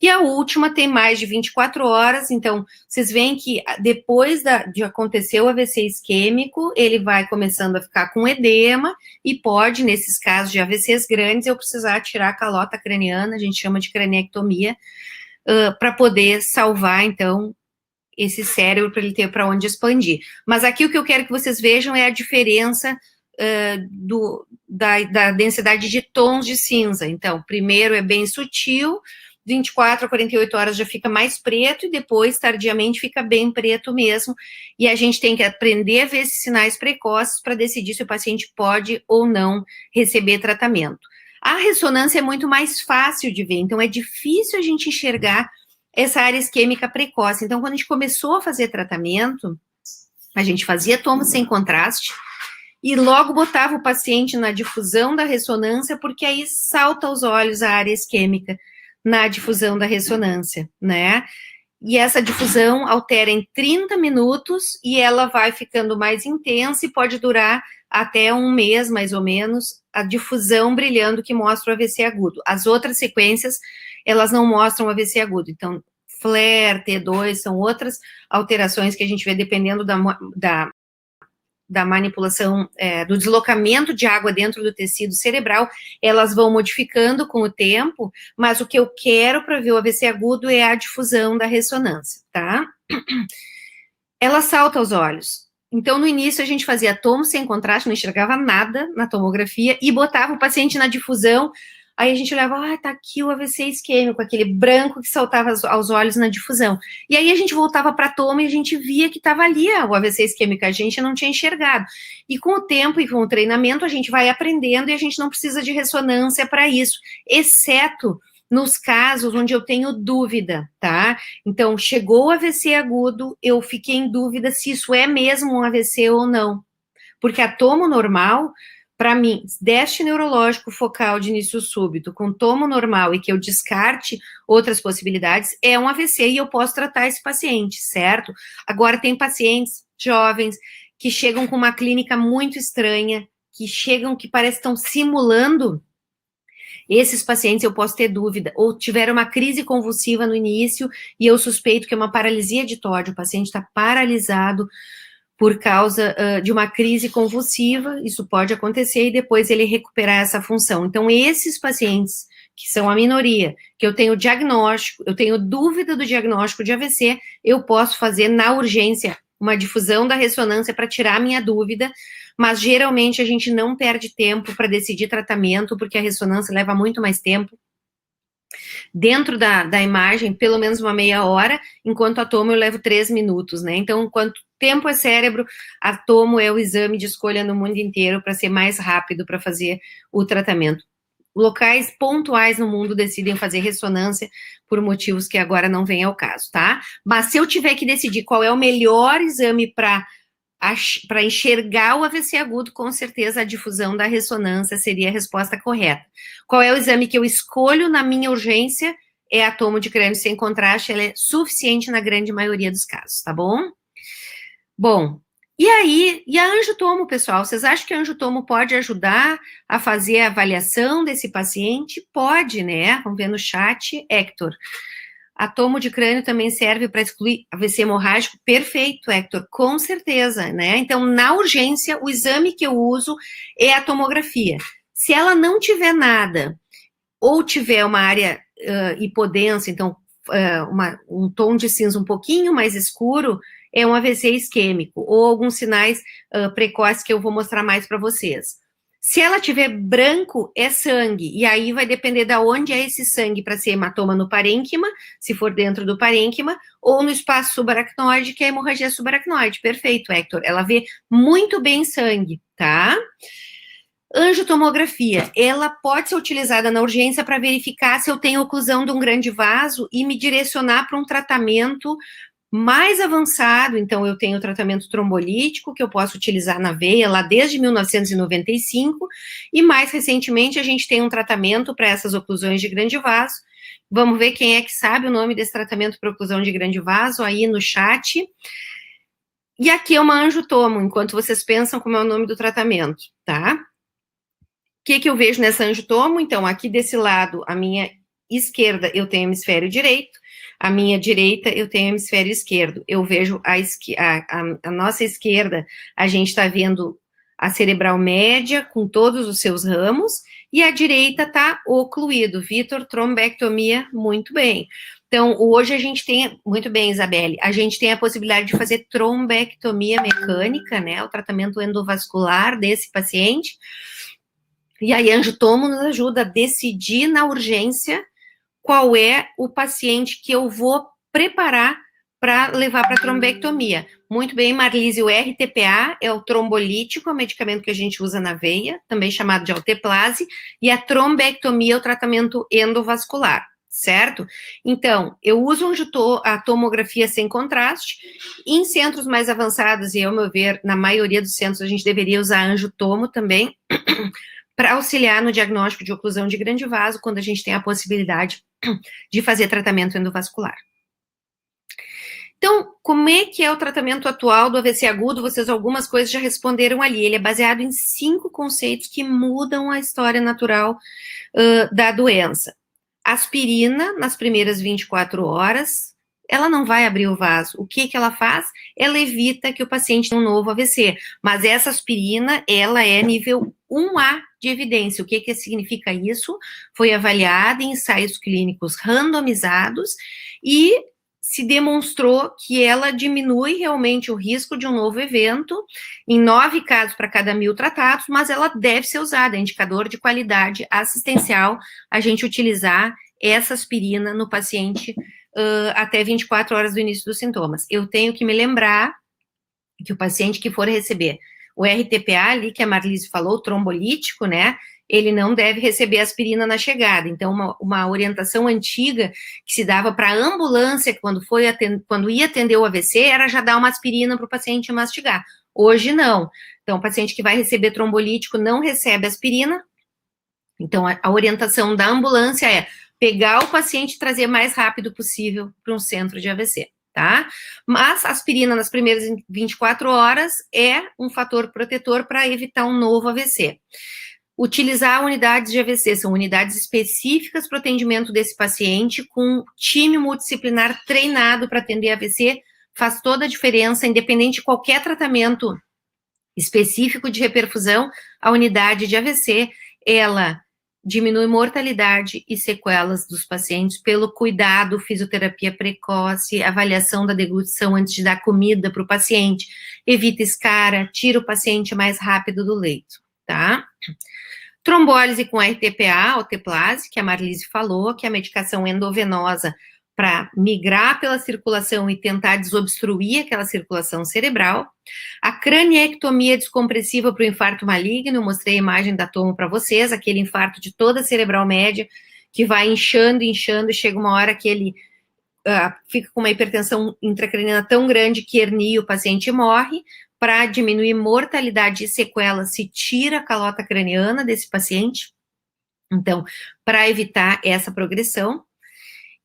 E a última tem mais de 24 horas, então vocês veem que depois de acontecer o AVC isquêmico, ele vai começando a ficar com edema e pode, nesses casos de AVCs grandes, eu precisar tirar a calota craniana, a gente chama de craniectomia, para poder salvar, então, esse cérebro para ele ter para onde expandir. Mas aqui o que eu quero que vocês vejam é a diferença da densidade de tons de cinza. Então, primeiro é bem sutil, 24 a 48 horas já fica mais preto e depois, tardiamente, fica bem preto mesmo. E a gente tem que aprender a ver esses sinais precoces para decidir se o paciente pode ou não receber tratamento. A ressonância é muito mais fácil de ver, então é difícil a gente enxergar essa área isquêmica precoce. Então, quando a gente começou a fazer tratamento, a gente fazia tomo sem contraste e logo botava o paciente na difusão da ressonância, porque aí salta aos olhos a área isquêmica na difusão da ressonância, né? E essa difusão altera em 30 minutos e ela vai ficando mais intensa e pode durar até um mês, mais ou menos, a difusão brilhando que mostra o AVC agudo. As outras sequências, elas não mostram o AVC agudo. Então, flare, T2, são outras alterações que a gente vê dependendo da manipulação, do deslocamento de água dentro do tecido cerebral, elas vão modificando com o tempo, mas o que eu quero para ver o AVC agudo é a difusão da ressonância, tá? Ela salta aos olhos. Então, no início, a gente fazia tomo sem contraste, não enxergava nada na tomografia e botava o paciente na difusão. Aí a gente olhava, tá aqui o AVC isquêmico, aquele branco que saltava aos olhos na difusão. E aí a gente voltava para a toma e a gente via que estava ali o AVC isquêmico, a gente não tinha enxergado. E com o tempo e com o treinamento, a gente vai aprendendo e a gente não precisa de ressonância para isso, exceto nos casos onde eu tenho dúvida, tá? Então, chegou o AVC agudo, eu fiquei em dúvida se isso é mesmo um AVC ou não. Porque a tomo normal, para mim, déficit neurológico focal de início súbito com tomo normal e que eu descarte outras possibilidades, é um AVC e eu posso tratar esse paciente, certo? Agora, tem pacientes jovens que chegam com uma clínica muito estranha, que chegam que parece que estão simulando. Esses pacientes eu posso ter dúvida, ou tiveram uma crise convulsiva no início e eu suspeito que é uma paralisia de TOD, o paciente está paralisado por causa de uma crise convulsiva, isso pode acontecer, e depois ele recuperar essa função. Então, esses pacientes, que são a minoria, que eu tenho diagnóstico, eu tenho dúvida do diagnóstico de AVC, eu posso fazer na urgência uma difusão da ressonância para tirar a minha dúvida, mas geralmente a gente não perde tempo para decidir tratamento, porque a ressonância leva muito mais tempo. Dentro da imagem, pelo menos uma meia hora, enquanto a tomo eu levo 3 minutos, né? Então, quanto tempo é cérebro, a tomo é o exame de escolha no mundo inteiro para ser mais rápido para fazer o tratamento. Locais pontuais no mundo decidem fazer ressonância por motivos que agora não vem ao caso, tá? Mas se eu tiver que decidir qual é o melhor exame para enxergar o AVC agudo, com certeza a difusão da ressonância seria a resposta correta. Qual é o exame que eu escolho na minha urgência? É a tomo de crânio sem contraste, ela é suficiente na grande maioria dos casos, tá bom? Bom, e aí, e a angiotomo, pessoal? Vocês acham que a angiotomo pode ajudar a fazer a avaliação desse paciente? Pode, né? Vamos ver no chat, Hector. A tomo de crânio também serve para excluir AVC hemorrágico? Perfeito, Hector, com certeza, né? Então, na urgência, o exame que eu uso é a tomografia. Se ela não tiver nada, ou tiver uma área hipodensa, então um tom de cinza um pouquinho mais escuro, é um AVC isquêmico, ou alguns sinais precoces que eu vou mostrar mais para vocês. Se ela tiver branco, é sangue, e aí vai depender de onde é esse sangue, para ser hematoma no parênquima, se for dentro do parênquima, ou no espaço subaracnoide, que é a hemorragia subaracnoide. Perfeito, Hector. Ela vê muito bem sangue, tá? Angiotomografia, ela pode ser utilizada na urgência para verificar se eu tenho oclusão de um grande vaso e me direcionar para um tratamento mais avançado. Então, eu tenho o tratamento trombolítico, que eu posso utilizar na veia lá desde 1995, e mais recentemente a gente tem um tratamento para essas oclusões de grande vaso. Vamos ver quem é que sabe o nome desse tratamento para oclusão de grande vaso aí no chat. E aqui é uma angiotomo, enquanto vocês pensam como é o nome do tratamento, tá? O que eu vejo nessa angiotomo? Então, aqui desse lado, a minha esquerda, eu tenho hemisfério direito, a minha direita, eu tenho hemisfério esquerdo. Eu vejo a nossa esquerda, a gente está vendo a cerebral média com todos os seus ramos, e a direita está ocluído. Vitor, trombectomia, muito bem. Então, hoje a gente tem, muito bem, Isabelle, a gente tem a possibilidade de fazer trombectomia mecânica, né, o tratamento endovascular desse paciente. E aí, a angiotomo nos ajuda a decidir na urgência qual é o paciente que eu vou preparar para levar para trombectomia. Muito bem, Marlise, o RTPA é o trombolítico, é o medicamento que a gente usa na veia, também chamado de alteplase, e a trombectomia é o tratamento endovascular, certo? Então, eu uso a tomografia sem contraste. Em centros mais avançados, e ao meu ver, na maioria dos centros, a gente deveria usar angiotomo também, para auxiliar no diagnóstico de oclusão de grande vaso, quando a gente tem a possibilidade de fazer tratamento endovascular. Então, como é que é o tratamento atual do AVC agudo? Vocês algumas coisas já responderam ali. Ele é baseado em 5 conceitos que mudam a história natural da doença. Aspirina, nas primeiras 24 horas, ela não vai abrir o vaso. O que ela faz? Ela evita que o paciente tenha um novo AVC. Mas essa aspirina, ela é nível 1A de evidência. O que significa isso? Foi avaliada em ensaios clínicos randomizados e se demonstrou que ela diminui realmente o risco de um novo evento, em 9 casos para cada 1.000 tratados, mas ela deve ser usada, é indicador de qualidade assistencial, a gente utilizar essa aspirina no paciente até 24 horas do início dos sintomas. Eu tenho que me lembrar que o paciente que for receber o RTPA ali, que a Marlise falou, o trombolítico, né, ele não deve receber aspirina na chegada. Então, uma orientação antiga que se dava para a ambulância, quando ia atender o AVC, era já dar uma aspirina para o paciente mastigar. Hoje, não. Então, o paciente que vai receber trombolítico não recebe aspirina. Então, a orientação da ambulância é pegar o paciente e trazer mais rápido possível para um centro de AVC, tá? Mas a aspirina nas primeiras 24 horas é um fator protetor para evitar um novo AVC. Utilizar unidades de AVC, são unidades específicas para o atendimento desse paciente, com time multidisciplinar treinado para atender AVC, faz toda a diferença, independente de qualquer tratamento específico de reperfusão, a unidade de AVC, ela diminui mortalidade e sequelas dos pacientes pelo cuidado, fisioterapia precoce, avaliação da deglutição antes de dar comida para o paciente, evita escara, tira o paciente mais rápido do leito, tá? Trombólise com RTPA, alteplase, que a Marlise falou, que é a medicação endovenosa para migrar pela circulação e tentar desobstruir aquela circulação cerebral. A craniectomia descompressiva para o infarto maligno, eu mostrei a imagem da tomo para vocês, aquele infarto de toda a cerebral média, que vai inchando, e chega uma hora que ele fica com uma hipertensão intracraniana tão grande que hernia, o paciente morre. Para diminuir mortalidade e sequelas, se tira a calota craniana desse paciente. Então, para evitar essa progressão.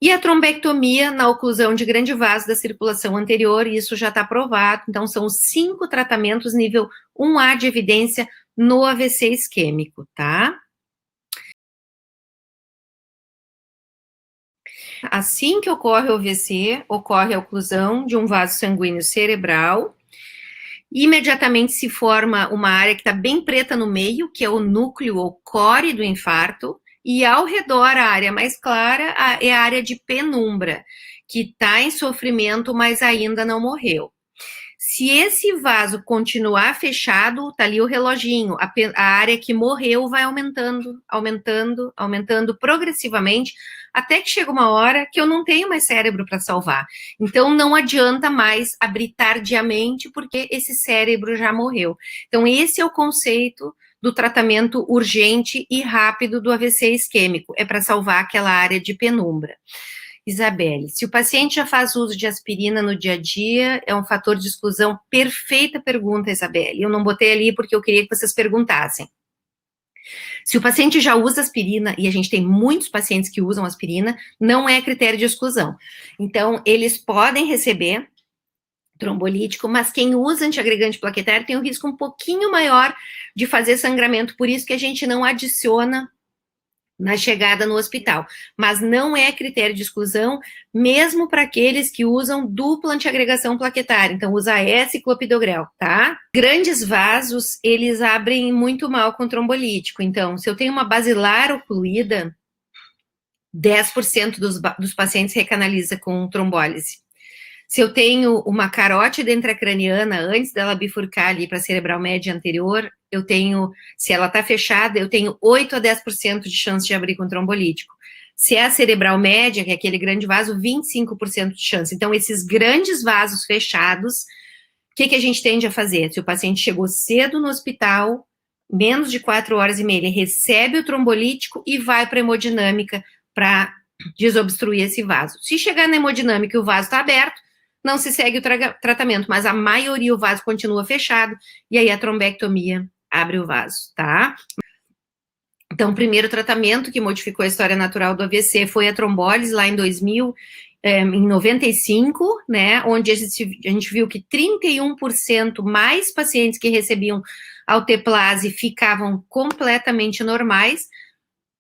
E a trombectomia na oclusão de grande vaso da circulação anterior, isso já está provado. Então, são 5 tratamentos nível 1A de evidência no AVC isquêmico, tá? Assim que ocorre o AVC, ocorre a oclusão de um vaso sanguíneo cerebral. Imediatamente se forma uma área que está bem preta no meio, que é o núcleo ou core do infarto, e ao redor a área mais clara é a área de penumbra, que está em sofrimento, mas ainda não morreu. Se esse vaso continuar fechado, tá ali o reloginho, a área que morreu vai aumentando progressivamente, até que chega uma hora que eu não tenho mais cérebro para salvar. Então, não adianta mais abrir tardiamente, porque esse cérebro já morreu. Então, esse é o conceito do tratamento urgente e rápido do AVC isquêmico, é para salvar aquela área de penumbra. Isabelle, se o paciente já faz uso de aspirina no dia a dia, é um fator de exclusão? Perfeita pergunta, Isabelle. Eu não botei ali porque eu queria que vocês perguntassem. Se o paciente já usa aspirina, e a gente tem muitos pacientes que usam aspirina, não é critério de exclusão. Então, eles podem receber trombolítico, mas quem usa antiagregante plaquetário tem um risco um pouquinho maior de fazer sangramento, por isso que a gente não adiciona na chegada no hospital, mas não é critério de exclusão, mesmo para aqueles que usam dupla antiagregação plaquetária, então usa AS e clopidogrel, tá? Grandes vasos, eles abrem muito mal com trombolítico, então, se eu tenho uma basilar ocluída, 10% dos pacientes recanaliza com trombólise. Se eu tenho uma carótida intracraniana, antes dela bifurcar ali para a cerebral média anterior, eu tenho, se ela está fechada, eu tenho 8 a 10% de chance de abrir com trombolítico. Se é a cerebral média, que é aquele grande vaso, 25% de chance. Então, esses grandes vasos fechados, o que a gente tende a fazer? Se o paciente chegou cedo no hospital, menos de 4 horas e meia, ele recebe o trombolítico e vai para a hemodinâmica para desobstruir esse vaso. Se chegar na hemodinâmica e o vaso está aberto, não se segue o tratamento, mas a maioria o vaso continua fechado, e aí a trombectomia abre o vaso, tá? Então, o primeiro tratamento que modificou a história natural do AVC foi a trombólise, lá em 95, né, onde a gente viu que 31% mais pacientes que recebiam alteplase ficavam completamente normais,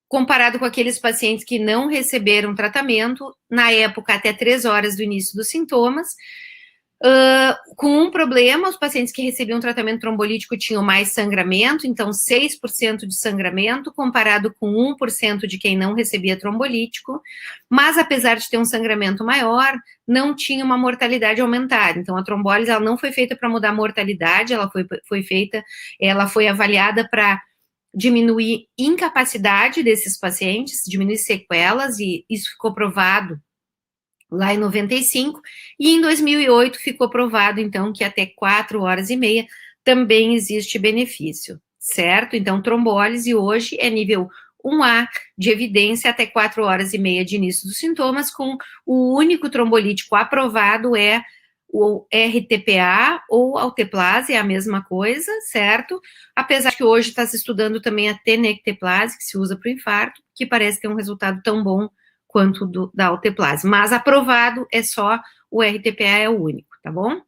comparado com aqueles pacientes que não receberam tratamento, na época até 3 horas do início dos sintomas. Com um problema, os pacientes que recebiam tratamento trombolítico tinham mais sangramento, então 6% de sangramento, comparado com 1% de quem não recebia trombolítico, mas apesar de ter um sangramento maior, não tinha uma mortalidade aumentada. Então a trombólise ela não foi feita para mudar a mortalidade, ela foi avaliada para diminuir incapacidade desses pacientes, diminuir sequelas, e isso ficou provado lá em 95, e em 2008 ficou provado, então, que até 4 horas e meia também existe benefício, certo? Então, trombólise hoje é nível 1A de evidência até 4 horas e meia de início dos sintomas, com o único trombolítico aprovado é o RTPA ou alteplase, é a mesma coisa, certo? Apesar que hoje está se estudando também a tenecteplase, que se usa para o infarto, que parece ter um resultado tão bom quanto da alteplase, mas aprovado é só o RTPA, é o único, tá bom?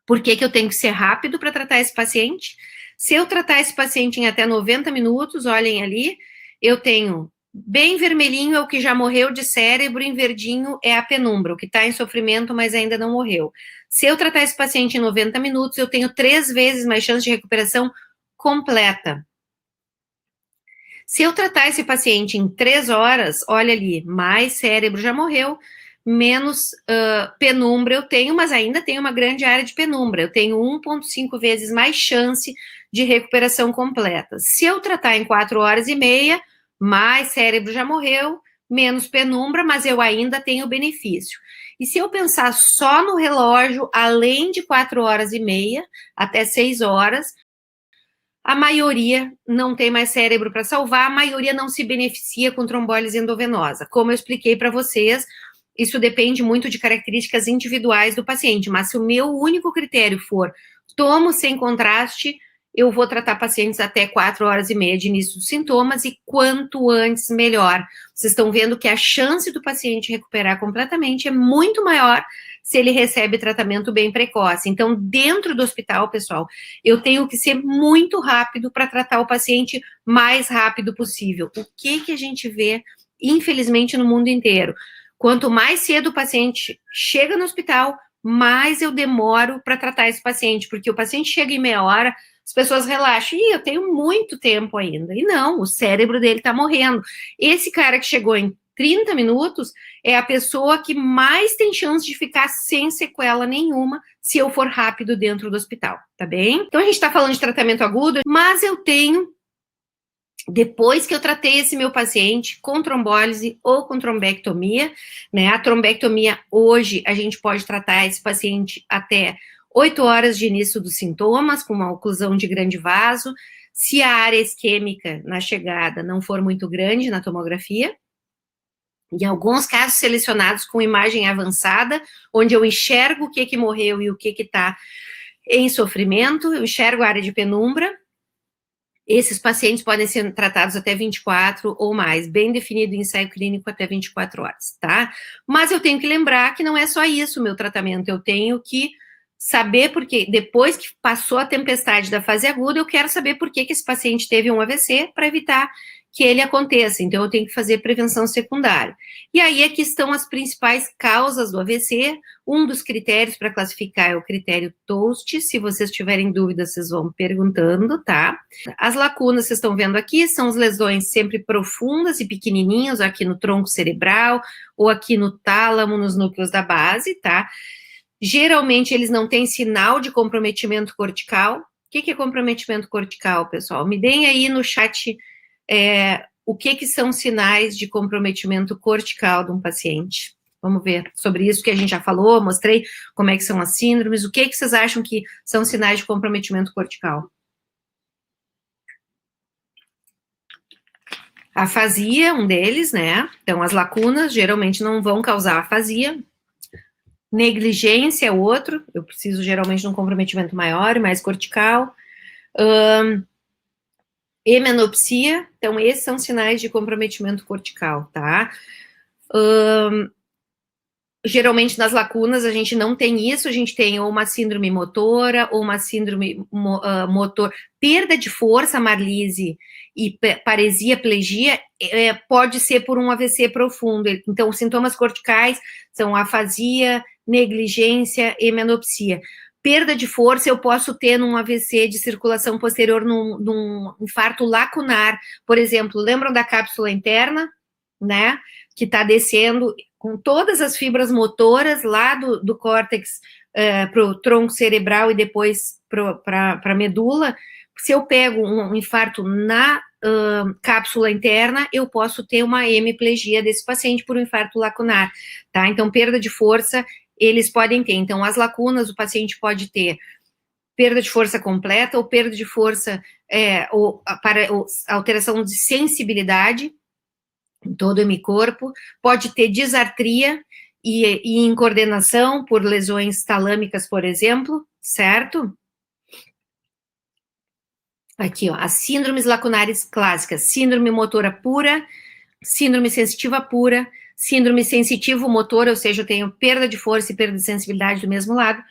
Por que eu tenho que ser rápido para tratar esse paciente? Se eu tratar esse paciente em até 90 minutos, olhem ali, eu tenho bem vermelhinho é o que já morreu de cérebro, em verdinho é a penumbra, o que está em sofrimento, mas ainda não morreu. Se eu tratar esse paciente em 90 minutos, eu tenho 3 vezes mais chance de recuperação completa. Se eu tratar esse paciente em 3 horas, olha ali, mais cérebro já morreu, menos penumbra eu tenho, mas ainda tenho uma grande área de penumbra. Eu tenho 1,5 vezes mais chance de recuperação completa. Se eu tratar em 4 horas e meia, mais cérebro já morreu, menos penumbra, mas eu ainda tenho benefício. E se eu pensar só no relógio, além de 4 horas e meia, até 6 horas, a maioria não tem mais cérebro para salvar, a maioria não se beneficia com trombólise endovenosa. Como eu expliquei para vocês, isso depende muito de características individuais do paciente, mas se o meu único critério for tomo sem contraste, eu vou tratar pacientes até 4 horas e meia de início dos sintomas, e quanto antes, melhor. Vocês estão vendo que a chance do paciente recuperar completamente é muito maior se ele recebe tratamento bem precoce. Então, dentro do hospital, pessoal, eu tenho que ser muito rápido para tratar o paciente mais rápido possível. O que a gente vê, infelizmente, no mundo inteiro? Quanto mais cedo o paciente chega no hospital, mais eu demoro para tratar esse paciente, porque o paciente chega em meia hora, as pessoas relaxam, eu tenho muito tempo ainda. E não, o cérebro dele está morrendo. Esse cara que chegou em 30 minutos é a pessoa que mais tem chance de ficar sem sequela nenhuma se eu for rápido dentro do hospital, tá bem? Então a gente está falando de tratamento agudo, mas eu tenho, depois que eu tratei esse meu paciente com trombólise ou com trombectomia, né? A trombectomia hoje a gente pode tratar esse paciente até 8 horas de início dos sintomas, com uma oclusão de grande vaso, se a área isquêmica na chegada não for muito grande na tomografia. Em alguns casos selecionados com imagem avançada, onde eu enxergo o que morreu e o que está em sofrimento, eu enxergo a área de penumbra. Esses pacientes podem ser tratados até 24 ou mais, bem definido em ensaio clínico até 24 horas, tá? Mas eu tenho que lembrar que não é só isso o meu tratamento, eu tenho que saber porque depois que passou a tempestade da fase aguda, eu quero saber por que esse paciente teve um AVC para evitar que ele aconteça. Então, eu tenho que fazer prevenção secundária. E aí é que estão as principais causas do AVC. Um dos critérios para classificar é o critério TOAST. Se vocês tiverem dúvidas, vocês vão perguntando, tá? As lacunas, vocês estão vendo aqui, são as lesões sempre profundas e pequenininhas, aqui no tronco cerebral, ou aqui no tálamo, nos núcleos da base, tá? Geralmente, eles não têm sinal de comprometimento cortical. O que é comprometimento cortical, pessoal? Me deem aí no chat o que são sinais de comprometimento cortical de um paciente. Vamos ver sobre isso que a gente já falou, mostrei como é que são as síndromes, o que vocês acham que são sinais de comprometimento cortical? Afasia, um deles, né? Então, as lacunas geralmente não vão causar afasia. Negligência é outro, eu preciso geralmente de um comprometimento maior e mais cortical. Hemenopsia, então esses são sinais de comprometimento cortical, tá? Geralmente nas lacunas a gente não tem isso, a gente tem ou uma síndrome motora, ou uma síndrome motor, perda de força, Marlise, e paresia, plegia, pode ser por um AVC profundo. Então, os sintomas corticais são afasia, negligência, hemenopsia. Perda de força eu posso ter num AVC de circulação posterior, num infarto lacunar, por exemplo, lembram da cápsula interna, né, que está descendo com todas as fibras motoras lá do córtex para o tronco cerebral e depois para a medula. Se eu pego um infarto na cápsula interna, eu posso ter uma hemiplegia desse paciente por um infarto lacunar, tá? Então, perda de força, eles podem ter. Então, as lacunas, o paciente pode ter perda de força completa ou perda de força, ou alteração de sensibilidade em todo o hemicorpo, pode ter disartria e incoordenação por lesões talâmicas, por exemplo, certo? Aqui, ó, as síndromes lacunares clássicas, síndrome motora pura, síndrome sensitiva pura, síndrome sensitivo-motora, ou seja, eu tenho perda de força e perda de sensibilidade do mesmo lado,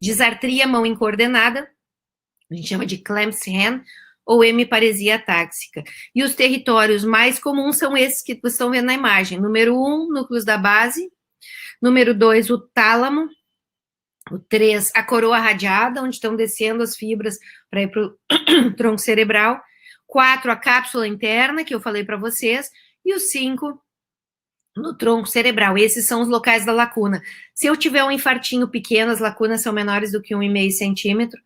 disartria, mão incoordenada, a gente chama de clamps hand, ou hemiparesia atáxica. E os territórios mais comuns são esses que vocês estão vendo na imagem. Número 1, núcleos da base. Número 2, o tálamo. O 3, a coroa radiada, onde estão descendo as fibras para ir para o tronco cerebral. 4, a cápsula interna, que eu falei para vocês. E o 5, no tronco cerebral. Esses são os locais da lacuna. Se eu tiver um infartinho pequeno, as lacunas são menores do que 1,5 centímetro.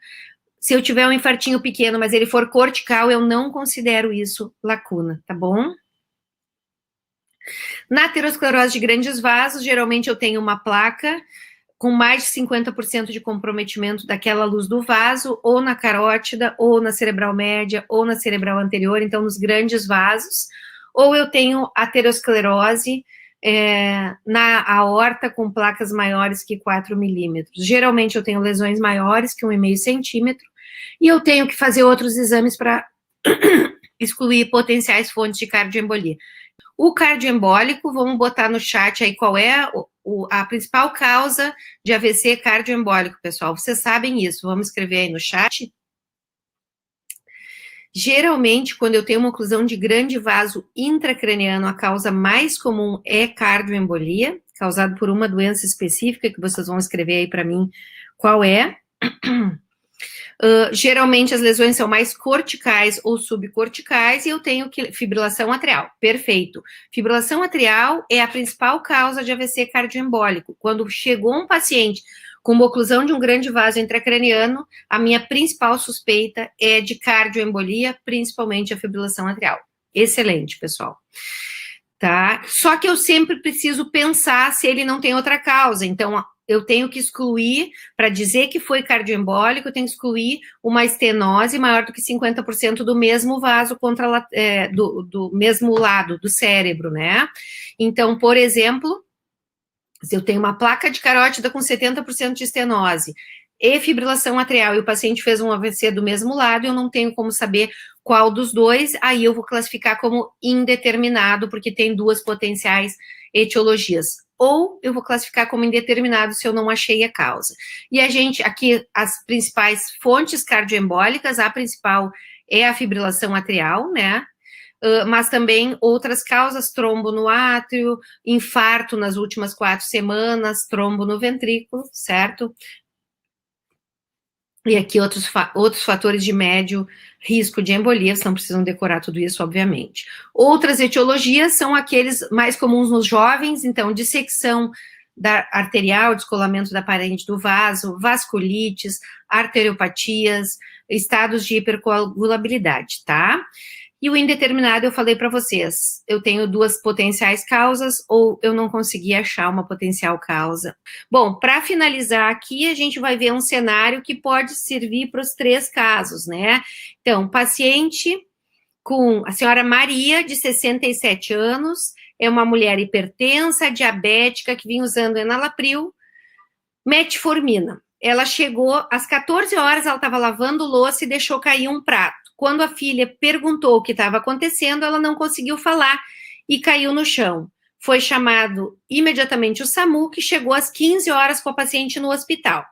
Se eu tiver um infartinho pequeno, mas ele for cortical, eu não considero isso lacuna, tá bom? Na aterosclerose de grandes vasos, geralmente eu tenho uma placa com mais de 50% de comprometimento daquela luz do vaso, ou na carótida, ou na cerebral média, ou na cerebral anterior, então nos grandes vasos, ou eu tenho aterosclerose na aorta com placas maiores que 4 milímetros. Geralmente eu tenho lesões maiores que 1,5 centímetro, e eu tenho que fazer outros exames para excluir potenciais fontes de cardioembolia. O cardioembólico, vamos botar no chat aí qual é a principal causa de AVC cardioembólico, pessoal. Vocês sabem isso, vamos escrever aí no chat. Geralmente, quando eu tenho uma oclusão de grande vaso intracraniano, a causa mais comum é cardioembolia, causada por uma doença específica, que vocês vão escrever aí para mim qual é. Geralmente as lesões são mais corticais ou subcorticais e eu tenho fibrilação atrial. Perfeito. Fibrilação atrial é a principal causa de AVC cardioembólico. Quando chegou um paciente com uma oclusão de um grande vaso intracraniano, a minha principal suspeita é de cardioembolia, principalmente a fibrilação atrial. Excelente, pessoal. Tá? Só que eu sempre preciso pensar se ele não tem outra causa. Então, eu tenho que excluir, para dizer que foi cardioembólico, eu tenho que excluir uma estenose maior do que 50% do mesmo vaso do mesmo lado do cérebro, né? Então, por exemplo, se eu tenho uma placa de carótida com 70% de estenose e fibrilação atrial e o paciente fez um AVC do mesmo lado, eu não tenho como saber qual dos dois, aí eu vou classificar como indeterminado, porque tem duas potenciais etiologias. Ou eu vou classificar como indeterminado se eu não achei a causa. E a gente, aqui, as principais fontes cardioembólicas, a principal é a fibrilação atrial, né? Mas também outras causas, trombo no átrio, infarto nas últimas 4 semanas, trombo no ventrículo, certo? E aqui outros fatores de médio risco de embolia, vocês não precisam decorar tudo isso, obviamente. Outras etiologias são aqueles mais comuns nos jovens, então, dissecção da arterial, descolamento da parede do vaso, vasculites, arteriopatias, estados de hipercoagulabilidade, tá? E o indeterminado, eu falei para vocês, eu tenho duas potenciais causas ou eu não consegui achar uma potencial causa. Bom, para finalizar aqui, a gente vai ver um cenário que pode servir para os 3 casos, né? Então, paciente com a senhora Maria, de 67 anos, é uma mulher hipertensa, diabética, que vinha usando enalapril, metformina. Ela chegou, às 14 horas, ela estava lavando louça e deixou cair um prato. Quando a filha perguntou o que estava acontecendo, ela não conseguiu falar e caiu no chão. Foi chamado imediatamente o SAMU, que chegou às 15 horas com a paciente no hospital.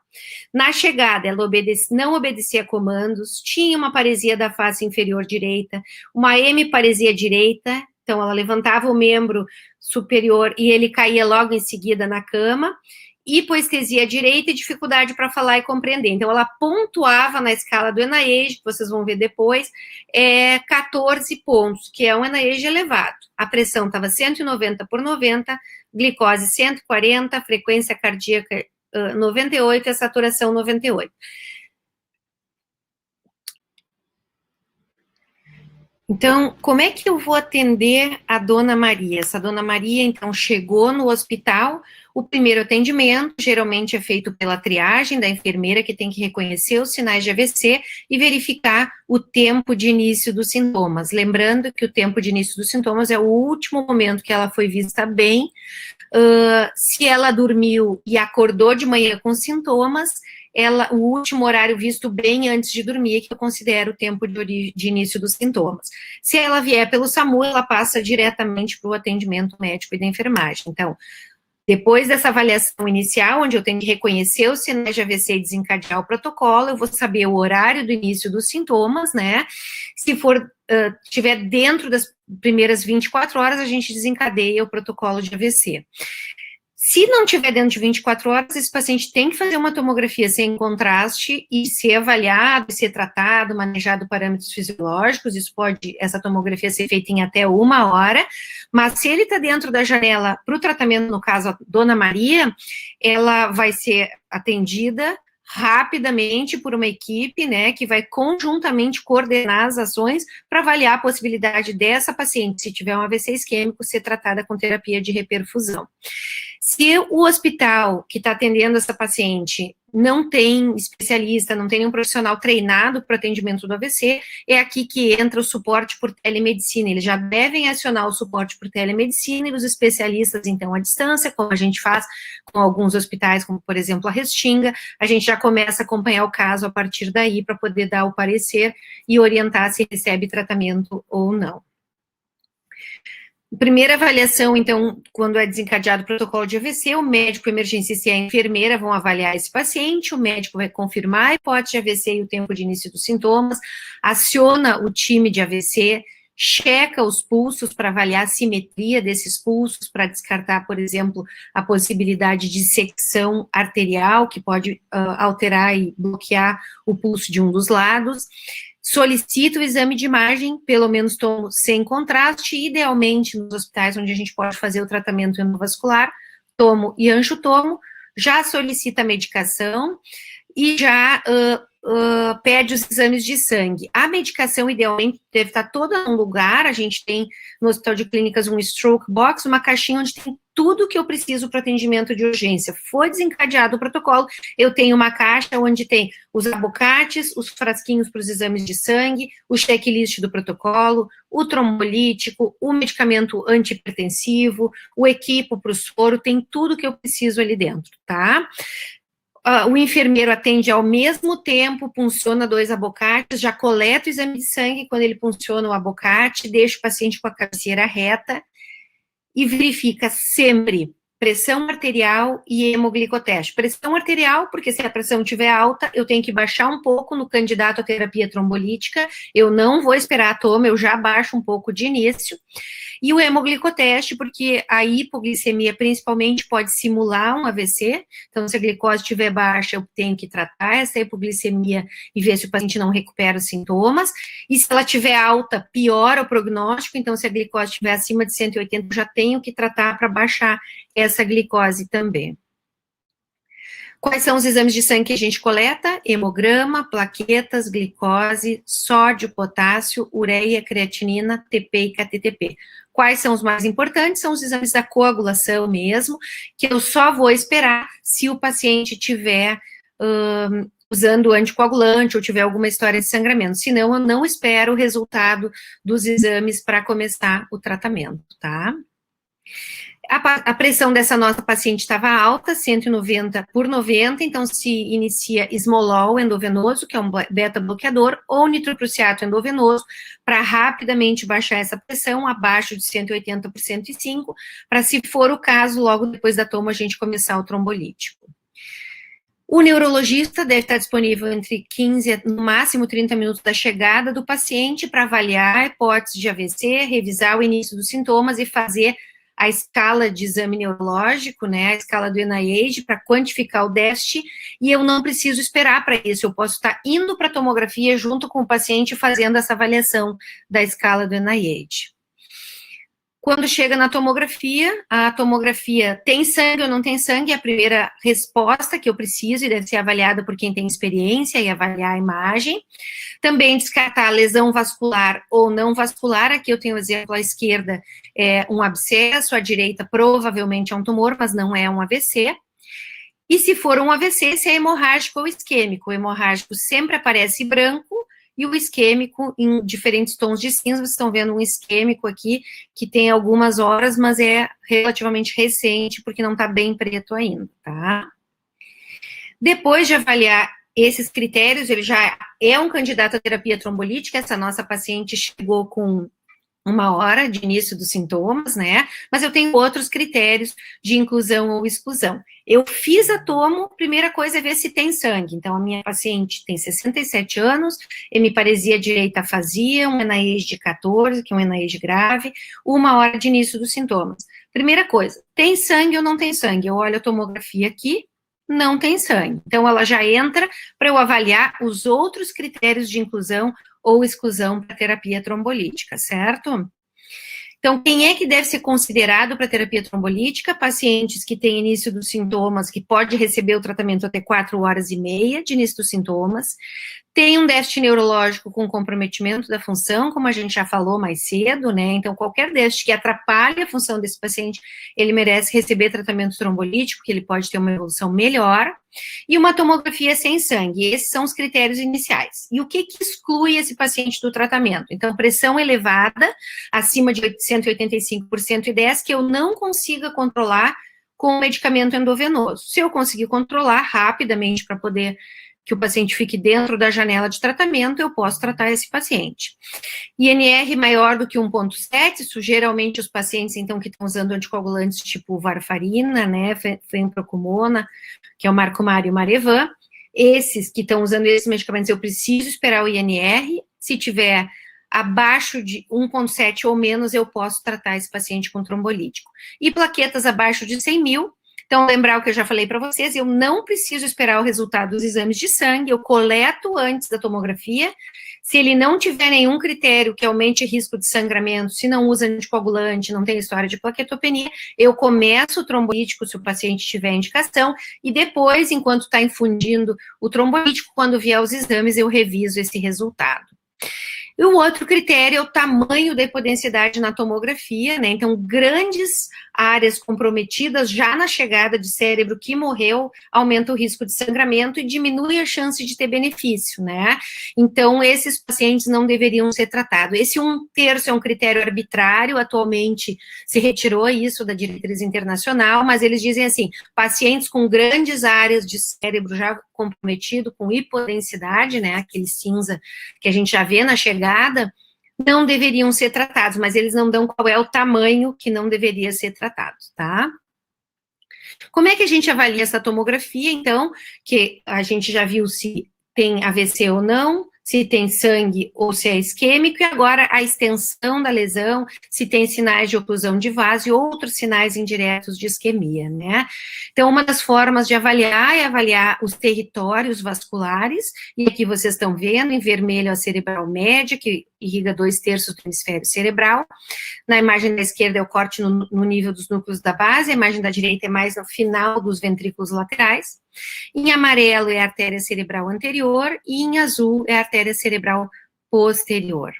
Na chegada, ela não obedecia comandos, tinha uma paresia da face inferior direita, uma hemiparesia direita, então ela levantava o membro superior e ele caía logo em seguida na cama, hipoestesia direita e dificuldade para falar e compreender. Então, ela pontuava na escala do NIH, que vocês vão ver depois, 14 pontos, que é um NIH elevado. A pressão estava 190/90, glicose 140, frequência cardíaca 98 e a saturação 98. Então, como é que eu vou atender a Dona Maria? Essa Dona Maria, então, chegou no hospital. O primeiro atendimento geralmente é feito pela triagem da enfermeira, que tem que reconhecer os sinais de AVC e verificar o tempo de início dos sintomas. Lembrando que o tempo de início dos sintomas é o último momento que ela foi vista bem. Se ela dormiu e acordou de manhã com sintomas, o último horário visto bem antes de dormir, que eu considero o tempo de início dos sintomas. Se ela vier pelo SAMU, ela passa diretamente para o atendimento médico e da enfermagem. Então, depois dessa avaliação inicial, onde eu tenho que reconhecer os sinais de AVC e desencadear o protocolo, eu vou saber o horário do início dos sintomas, né? Se estiver dentro das primeiras 24 horas, a gente desencadeia o protocolo de AVC. Se não tiver dentro de 24 horas, esse paciente tem que fazer uma tomografia sem contraste e ser avaliado, ser tratado, manejado parâmetros fisiológicos. Essa tomografia ser feita em até 1 hora, mas se ele está dentro da janela para o tratamento, no caso, a Dona Maria, ela vai ser atendida rapidamente por uma equipe, né, que vai conjuntamente coordenar as ações para avaliar a possibilidade dessa paciente, se tiver um AVC isquêmico, ser tratada com terapia de reperfusão. Se o hospital que está atendendo essa paciente não tem especialista, não tem um profissional treinado para o atendimento do AVC, é aqui que entra o suporte por telemedicina. Eles já devem acionar o suporte por telemedicina e os especialistas, então, à distância, como a gente faz com alguns hospitais, como, por exemplo, a Restinga, a gente já começa a acompanhar o caso a partir daí para poder dar o parecer e orientar se recebe tratamento ou não. Primeira avaliação, então, quando é desencadeado o protocolo de AVC, o médico emergencista e a enfermeira vão avaliar esse paciente, o médico vai confirmar a hipótese de AVC e o tempo de início dos sintomas, aciona o time de AVC, checa os pulsos para avaliar a simetria desses pulsos, para descartar, por exemplo, a possibilidade de dissecção arterial, que pode alterar e bloquear o pulso de um dos lados. Solicito o exame de imagem, pelo menos tomo sem contraste, idealmente nos hospitais onde a gente pode fazer o tratamento endovascular, tomo e anjo-tomo, já solicita a medicação e já pede os exames de sangue. A medicação, idealmente, deve estar toda num lugar. A gente tem no Hospital de Clínicas um stroke box, uma caixinha onde tem tudo que eu preciso para atendimento de urgência. Foi desencadeado o protocolo, eu tenho uma caixa onde tem os abocates, os frasquinhos para os exames de sangue, o checklist do protocolo, o trombolítico, o medicamento antihipertensivo, o equipo para o soro, tem tudo que eu preciso ali dentro, tá? O enfermeiro atende ao mesmo tempo, punciona 2 abocates, já coleta o exame de sangue quando ele punciona o abocate, deixa o paciente com a cabeceira reta e verifica sempre pressão arterial e hemoglicoteste. Pressão arterial, porque se a pressão estiver alta, eu tenho que baixar um pouco no candidato à terapia trombolítica, eu não vou esperar a toma, eu já baixo um pouco de início. E o hemoglicoteste, porque a hipoglicemia principalmente pode simular um AVC, então se a glicose estiver baixa, eu tenho que tratar essa hipoglicemia e ver se o paciente não recupera os sintomas, e se ela estiver alta, piora o prognóstico, então se a glicose estiver acima de 180, eu já tenho que tratar para baixar essa glicose também. Quais são os exames de sangue que a gente coleta? Hemograma, plaquetas, glicose, sódio, potássio, ureia, creatinina, TP e KTTP. Quais são os mais importantes? São os exames da coagulação mesmo, que eu só vou esperar se o paciente tiver usando anticoagulante ou tiver alguma história de sangramento. Senão, eu não espero o resultado dos exames para começar o tratamento, tá? A pressão dessa nossa paciente estava alta, 190/90, então se inicia esmolol endovenoso, que é um beta-bloqueador, ou nitroprusiato endovenoso, para rapidamente baixar essa pressão abaixo de 180/105, para, se for o caso, logo depois da toma, a gente começar o trombolítico. O neurologista deve estar disponível entre 15 no máximo 30 minutos da chegada do paciente para avaliar a hipótese de AVC, revisar o início dos sintomas e fazer a escala de exame neurológico, né, a escala do NIH, para quantificar o déficit, e eu não preciso esperar para isso, eu posso estar indo para a tomografia junto com o paciente fazendo essa avaliação da escala do NIH. Quando chega na tomografia, a tomografia tem sangue ou não tem sangue, é a primeira resposta que eu preciso e deve ser avaliada por quem tem experiência e avaliar a imagem. Também descartar lesão vascular ou não vascular, aqui eu tenho o exemplo à esquerda, é um abscesso, à direita provavelmente é um tumor, mas não é um AVC. E se for um AVC, se é hemorrágico ou isquêmico. O hemorrágico sempre aparece branco, e o isquêmico em diferentes tons de cinza. Vocês estão vendo um isquêmico aqui, que tem algumas horas, mas é relativamente recente, porque não está bem preto ainda, tá? Depois de avaliar esses critérios, ele já é um candidato à terapia trombolítica. Essa nossa paciente chegou com 1 hora de início dos sintomas, né? Mas eu tenho outros critérios de inclusão ou exclusão. Eu fiz a tomo, primeira coisa é ver se tem sangue. Então, a minha paciente tem 67 anos, hemiparesia direita afasia, um NIH de 14, que é um NIH grave, 1 hora de início dos sintomas. Primeira coisa, tem sangue ou não tem sangue? Eu olho a tomografia aqui, não tem sangue. Então, ela já entra para eu avaliar os outros critérios de inclusão ou exclusão para terapia trombolítica, certo? Então, quem é que deve ser considerado para terapia trombolítica? Pacientes que têm início dos sintomas, que pode receber o tratamento até 4 horas e meia de início dos sintomas, tem um déficit neurológico com comprometimento da função, como a gente já falou mais cedo, né? Então, qualquer déficit que atrapalhe a função desse paciente, ele merece receber tratamento trombolítico, que ele pode ter uma evolução melhor, e uma tomografia sem sangue. Esses são os critérios iniciais. E o que exclui esse paciente do tratamento? Então, pressão elevada, acima de 185/110, que eu não consiga controlar com o medicamento endovenoso. Se eu conseguir controlar rapidamente para poder que o paciente fique dentro da janela de tratamento, eu posso tratar esse paciente. INR maior do que 1,7, isso geralmente os pacientes, então, que estão usando anticoagulantes tipo varfarina, né, fenprocumona, que é o Marcumar e o Marevan, esses que estão usando esses medicamentos, eu preciso esperar o INR, se tiver abaixo de 1,7 ou menos, eu posso tratar esse paciente com trombolítico. E plaquetas abaixo de 100 mil, então, lembrar o que eu já falei para vocês, eu não preciso esperar o resultado dos exames de sangue, eu coleto antes da tomografia. Se ele não tiver nenhum critério que aumente o risco de sangramento, se não usa anticoagulante, não tem história de plaquetopenia, eu começo o trombolítico se o paciente tiver indicação, e depois, enquanto está infundindo o trombolítico, quando vier os exames, eu reviso esse resultado. E o outro critério é o tamanho da hipodensidade na tomografia, né? Então, grandes áreas comprometidas já na chegada de cérebro que morreu, aumenta o risco de sangramento e diminui a chance de ter benefício, né? Então, esses pacientes não deveriam ser tratados. Esse 1/3 é um critério arbitrário, atualmente se retirou isso da diretriz internacional, mas eles dizem assim, pacientes com grandes áreas de cérebro já comprometido, com hipodensidade, né, aquele cinza que a gente já vê na chegada, não deveriam ser tratados, mas eles não dão qual é o tamanho que não deveria ser tratado, tá? Como é que a gente avalia essa tomografia, então, que a gente já viu se tem AVC ou não, se tem sangue ou se é isquêmico, e agora a extensão da lesão, se tem sinais de oclusão de vaso e outros sinais indiretos de isquemia, né? Então, uma das formas de avaliar é avaliar os territórios vasculares, e aqui vocês estão vendo, em vermelho a cerebral média, que irriga 2/3 do hemisfério cerebral. Na imagem da esquerda é o corte no nível dos núcleos da base, a imagem da direita é mais no final dos ventrículos laterais. Em amarelo é a artéria cerebral anterior e em azul é a artéria cerebral posterior.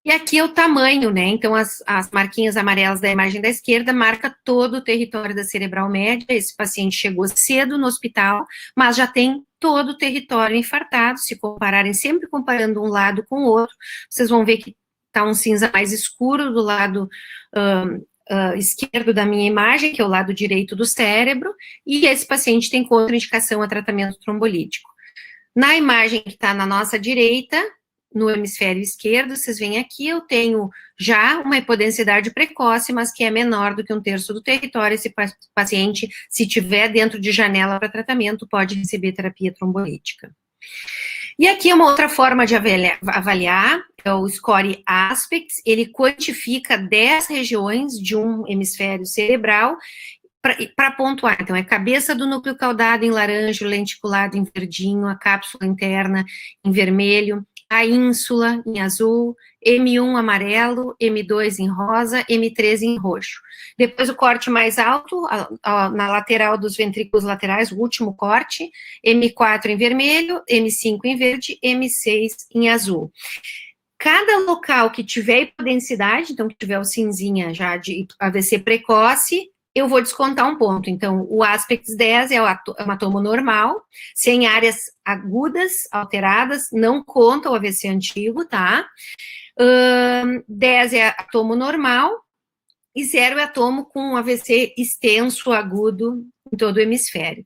E aqui é o tamanho, né? Então, as marquinhas amarelas da imagem da esquerda marca todo o território da cerebral média. Esse paciente chegou cedo no hospital, mas já tem todo o território infartado. Se compararem, sempre comparando um lado com o outro, vocês vão ver que está um cinza mais escuro do lado esquerdo da minha imagem, que é o lado direito do cérebro, e esse paciente tem contraindicação a tratamento trombolítico. Na imagem que está na nossa direita, no hemisfério esquerdo, vocês veem aqui, eu tenho já uma hipodensidade precoce, mas que é menor do que 1/3 do território. Esse paciente, se tiver dentro de janela para tratamento, pode receber terapia trombolítica. E aqui é uma outra forma de avaliar, é o Score Aspects. Ele quantifica 10 regiões de um hemisfério cerebral para pontuar. Então, é cabeça do núcleo caudado em laranja, o lenticulado em verdinho, a cápsula interna em vermelho, a ínsula em azul, M1 amarelo, M2 em rosa, M3 em roxo. Depois o corte mais alto, na lateral dos ventrículos laterais, o último corte, M4 em vermelho, M5 em verde, M6 em azul. Cada local que tiver hipodensidade, então que tiver o cinzinha já de AVC precoce, eu vou descontar um ponto. Então, o Aspects 10 é o hematomo normal, sem áreas agudas, alteradas, não conta o AVC antigo, tá? 10 é atomo normal, e 0 é atomo com um AVC extenso, agudo, em todo o hemisfério.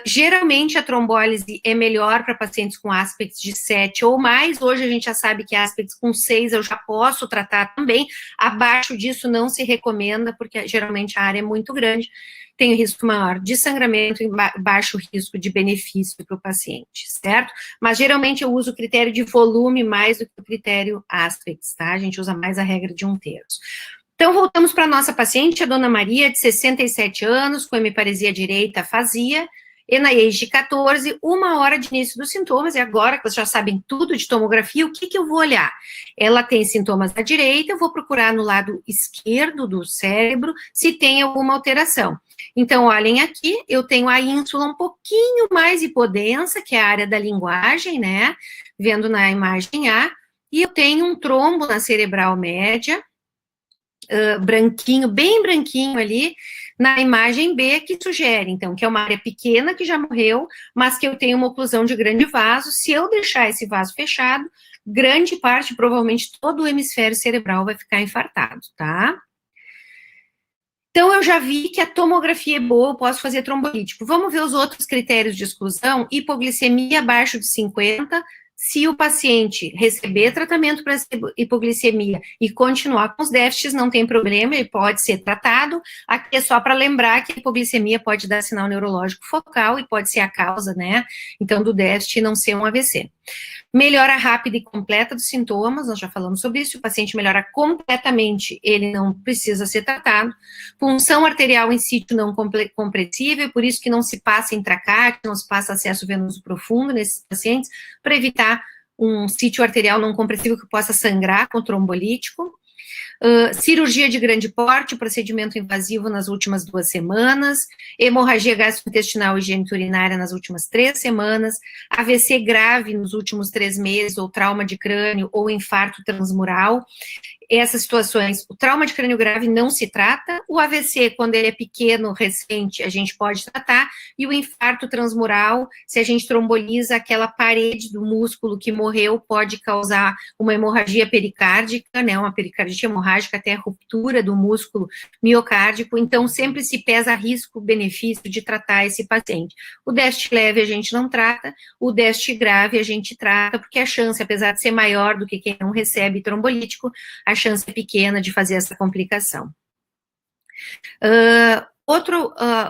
Geralmente, a trombólise é melhor para pacientes com Aspects de 7 ou mais. Hoje, a gente já sabe que Aspects com 6 eu já posso tratar também. Abaixo disso, não se recomenda, porque geralmente a área é muito grande, tem risco maior de sangramento e baixo risco de benefício para o paciente, certo? Mas, geralmente, eu uso o critério de volume mais do que o critério Aspects, tá? A gente usa mais a regra de 1/3. Então, voltamos para a nossa paciente, a dona Maria, de 67 anos, com hemiparesia direita afasia, ENA-EIGE de 14, 1 hora de início dos sintomas, e agora que vocês já sabem tudo de tomografia, o que eu vou olhar? Ela tem sintomas na direita, eu vou procurar no lado esquerdo do cérebro se tem alguma alteração. Então, olhem aqui, eu tenho a ínsula um pouquinho mais hipodensa, que é a área da linguagem, né, vendo na imagem A, e eu tenho um trombo na cerebral média, branquinho, bem branquinho ali, na imagem B, que sugere, então, que é uma área pequena que já morreu, mas que eu tenho uma oclusão de grande vaso. Se eu deixar esse vaso fechado, grande parte, provavelmente todo o hemisfério cerebral vai ficar infartado, tá? Então, eu já vi que a tomografia é boa, eu posso fazer trombolítico. Vamos ver os outros critérios de exclusão. Hipoglicemia abaixo de 50, se o paciente receber tratamento para hipoglicemia e continuar com os déficits, não tem problema, ele pode ser tratado. Aqui é só para lembrar que a hipoglicemia pode dar sinal neurológico focal e pode ser a causa, né, então, do déficit não ser um AVC. Melhora rápida e completa dos sintomas, nós já falamos sobre isso, o paciente melhora completamente, ele não precisa ser tratado. Punção arterial em sítio não compressível, por isso que não se passa intracárdio, não se passa acesso venoso profundo nesses pacientes, para evitar um sítio arterial não compressível que possa sangrar com trombolítico. Cirurgia de grande porte, procedimento invasivo nas últimas 2 semanas, hemorragia gastrointestinal e geniturinária nas últimas 3 semanas, AVC grave nos últimos 3 meses, ou trauma de crânio, ou infarto transmural. Essas situações, o trauma de crânio grave não se trata, o AVC, quando ele é pequeno, recente, a gente pode tratar, e o infarto transmural, se a gente tromboliza aquela parede do músculo que morreu, pode causar uma hemorragia pericárdica, né, uma pericardite hemorrágica, até a ruptura do músculo miocárdico, então sempre se pesa risco-benefício de tratar esse paciente. O déficit leve a gente não trata, o déficit grave a gente trata, porque a chance, apesar de ser maior do que quem não recebe trombolítico, a chance é pequena de fazer essa complicação.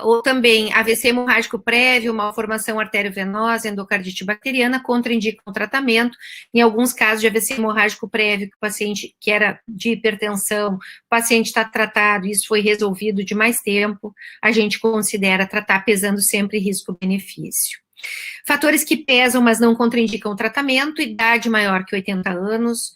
Ou também AVC hemorrágico prévio, malformação arteriovenosa, endocardite bacteriana, contraindicam o tratamento. Em alguns casos de AVC hemorrágico prévio, que o paciente que era de hipertensão, o paciente está tratado, isso foi resolvido de mais tempo, a gente considera tratar pesando sempre risco-benefício. Fatores que pesam, mas não contraindicam o tratamento: idade maior que 80 anos,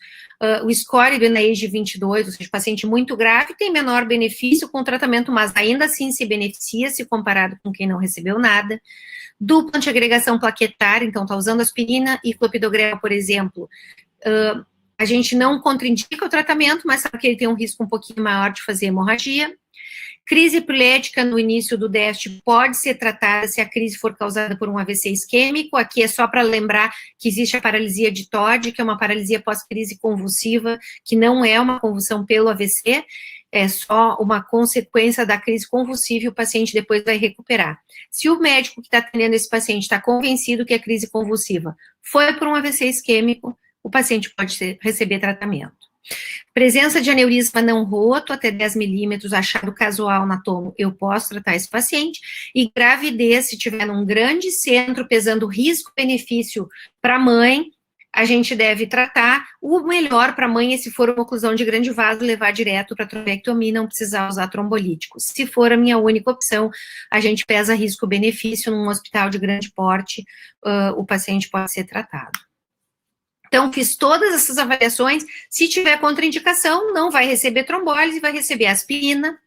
o score do NIH 22, ou seja, paciente muito grave, tem menor benefício com o tratamento, mas ainda assim se beneficia se comparado com quem não recebeu nada. Dupla antiagregação plaquetária, então está usando aspirina e clopidogrel, por exemplo, a gente não contraindica o tratamento, mas sabe que ele tem um risco um pouquinho maior de fazer hemorragia. Crise epilética no início do déficit pode ser tratada se a crise for causada por um AVC isquêmico. Aqui é só para lembrar que existe a paralisia de Todd, que é uma paralisia pós-crise convulsiva, que não é uma convulsão pelo AVC, é só uma consequência da crise convulsiva e o paciente depois vai recuperar. Se o médico que está atendendo esse paciente está convencido que a crise convulsiva foi por um AVC isquêmico, o paciente pode receber tratamento. Presença de aneurisma não roto até 10 milímetros, achado casual na tomo, eu posso tratar esse paciente. E gravidez, se tiver num grande centro, pesando risco-benefício para a mãe, a gente deve tratar. O melhor para a mãe é, se for uma oclusão de grande vaso, levar direto para trombectomia, não precisar usar trombolítico. Se for a minha única opção, a gente pesa risco-benefício num hospital de grande porte, o paciente pode ser tratado. Então, fiz todas essas avaliações. Se tiver contraindicação, não vai receber trombólise, vai receber aspirina,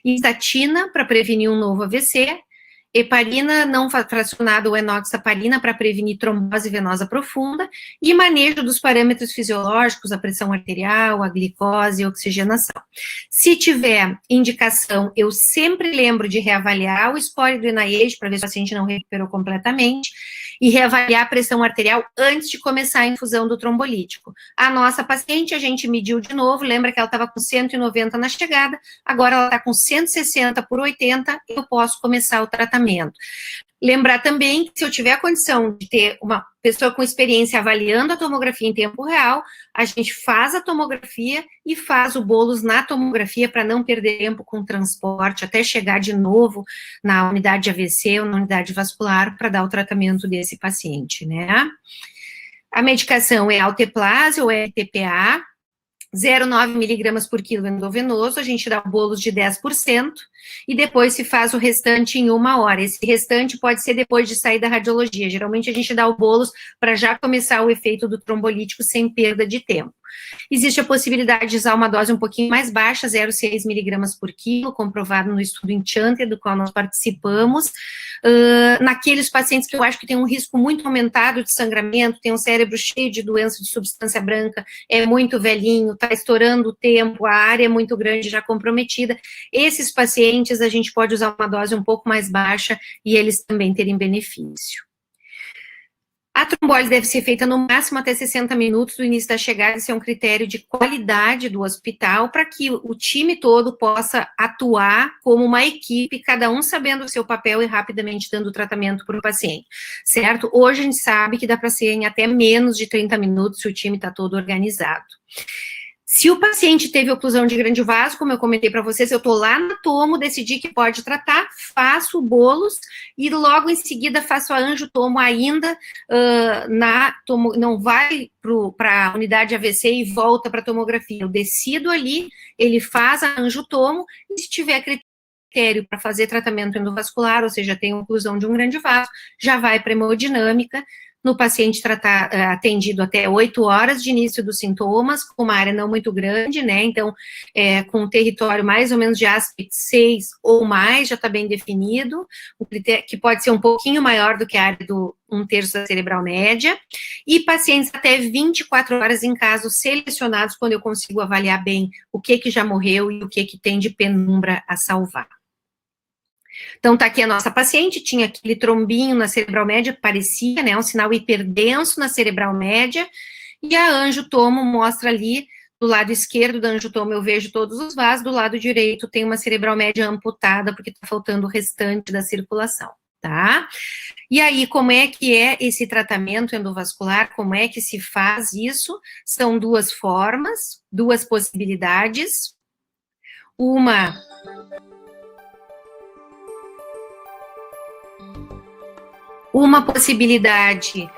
estatina para prevenir um novo AVC, heparina não fracionada ou enoxaparina para prevenir trombose venosa profunda e manejo dos parâmetros fisiológicos, a pressão arterial, a glicose e a oxigenação. Se tiver indicação, eu sempre lembro de reavaliar o score do NIH para ver se o paciente não recuperou completamente e reavaliar a pressão arterial antes de começar a infusão do trombolítico. A nossa paciente, a gente mediu de novo, lembra que ela estava com 190 na chegada, agora ela está com 160 por 80, eu posso começar o tratamento. Lembrar também que se eu tiver a condição de ter uma pessoa com experiência avaliando a tomografia em tempo real, a gente faz a tomografia e faz o bolos na tomografia para não perder tempo com o transporte, até chegar de novo na unidade de AVC ou na unidade vascular para dar o tratamento desse paciente, né? A medicação é alteplase ou é TPA, 0,9 miligramas por quilo endovenoso, a gente dá bolos de 10%, e depois se faz o restante em 1 hora. Esse restante pode ser depois de sair da radiologia. Geralmente a gente dá o bolos para já começar o efeito do trombolítico sem perda de tempo. Existe a possibilidade de usar uma dose um pouquinho mais baixa, 0,6 miligramas por quilo, comprovado no estudo Enchanted, do qual nós participamos, naqueles pacientes que eu acho que tem um risco muito aumentado de sangramento, tem um cérebro cheio de doença de substância branca, é muito velhinho, está estourando o tempo, a área é muito grande, já comprometida. Esses pacientes a gente pode usar uma dose um pouco mais baixa e eles também terem benefício. A trombólise deve ser feita no máximo até 60 minutos do início da chegada, isso é um critério de qualidade do hospital, para que o time todo possa atuar como uma equipe, cada um sabendo o seu papel e rapidamente dando tratamento para o paciente, certo? Hoje a gente sabe que dá para ser em até menos de 30 minutos se o time está todo organizado. Se o paciente teve oclusão de grande vaso, como eu comentei para vocês, eu estou lá na tomo, decidi que pode tratar, faço bolos e logo em seguida faço a angiotomo ainda não vai para a unidade AVC e volta para a tomografia. Eu decido ali, ele faz a angiotomo e se tiver critério para fazer tratamento endovascular, ou seja, tem oclusão de um grande vaso, já vai para hemodinâmica, no paciente atendido até 8 horas de início dos sintomas, com uma área não muito grande, né, então, com um território mais ou menos de aspect 6 ou mais, já está bem definido, que pode ser um pouquinho maior do que a área do 1/3 da cerebral média, e pacientes até 24 horas em casos selecionados, quando eu consigo avaliar bem o que já morreu e o que tem de penumbra a salvar. Então, tá aqui a nossa paciente, tinha aquele trombinho na cerebral média, parecia, né, um sinal hiperdenso na cerebral média, e a angiotomo mostra ali, do lado esquerdo da angiotomo eu vejo todos os vasos, do lado direito tem uma cerebral média amputada, porque tá faltando o restante da circulação, tá? E aí, como é que é esse tratamento endovascular, como é que se faz isso? São duas formas, duas possibilidades, Uma possibilidade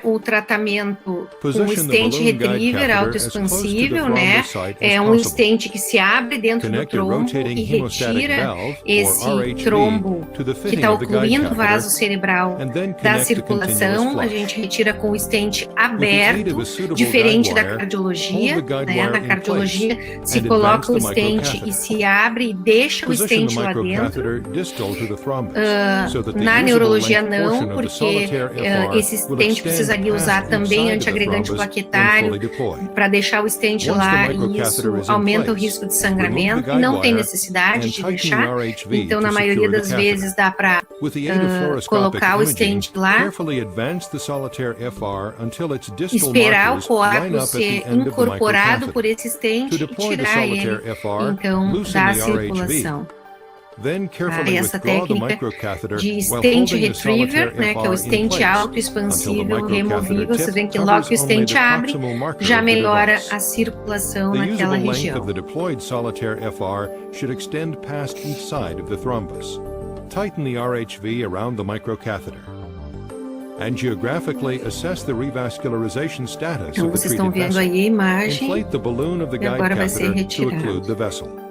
o tratamento com o stent retriever autoexpansível, né? É um stent que se abre dentro do trombo e retira esse trombo que está ocluindo o vaso cerebral da circulação. A gente retira com o stent aberto, diferente da cardiologia, né? Na cardiologia se coloca o stent e se abre e deixa o stent lá dentro. Na neurologia não, porque esse stent precisaria usar também antiagregante plaquetário para deixar o stent lá, e isso aumenta o risco de sangramento. Não tem necessidade de deixar, então na maioria das vezes dá para colocar o stent lá, esperar o coágulo ser incorporado por esse stent e tirar ele, então, da circulação. Essa técnica de stent retriever, né, que é o stent autoexpansível removível, vocês veem que logo que o stent abre, já melhora a circulação naquela região. Tighten the RHV around the microcatheter and geographically assess the revascularization status Então, of the vocês estão treated vendo vessel. aí a imagem, Inflate the balloon of the e guide agora vai ser catheter to retirado. occlude the vessel.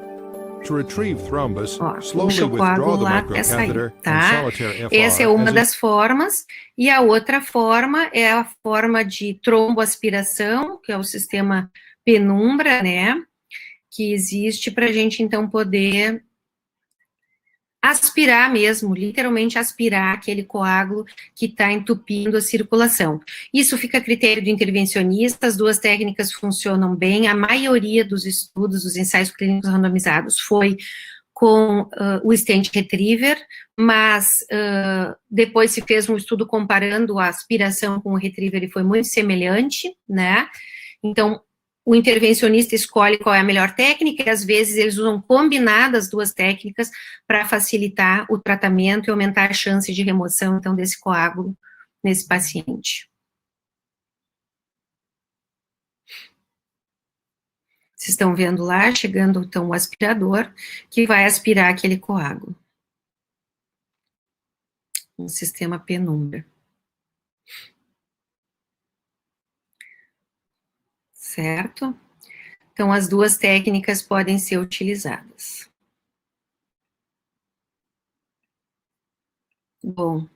To retrieve thrombus, Ó, slowly puxa o withdraw coágulo the lá até sair, microcatheter and tá? solitaire FR Essa é uma as das formas, e a outra forma é a forma de tromboaspiração, que é o sistema penumbra, né, que existe para a gente, então, poder aspirar mesmo, literalmente aspirar aquele coágulo que está entupindo a circulação. Isso fica a critério do intervencionista, as duas técnicas funcionam bem, a maioria dos estudos, dos ensaios clínicos randomizados foi com o stent retriever, mas depois se fez um estudo comparando a aspiração com o retriever e foi muito semelhante, né? Então, o intervencionista escolhe qual é a melhor técnica, e às vezes eles usam combinadas as duas técnicas para facilitar o tratamento e aumentar a chance de remoção, então, desse coágulo nesse paciente. Vocês estão vendo lá, chegando, então, o aspirador, que vai aspirar aquele coágulo. Um sistema penumbra. Certo? Então, as duas técnicas podem ser utilizadas. Bom,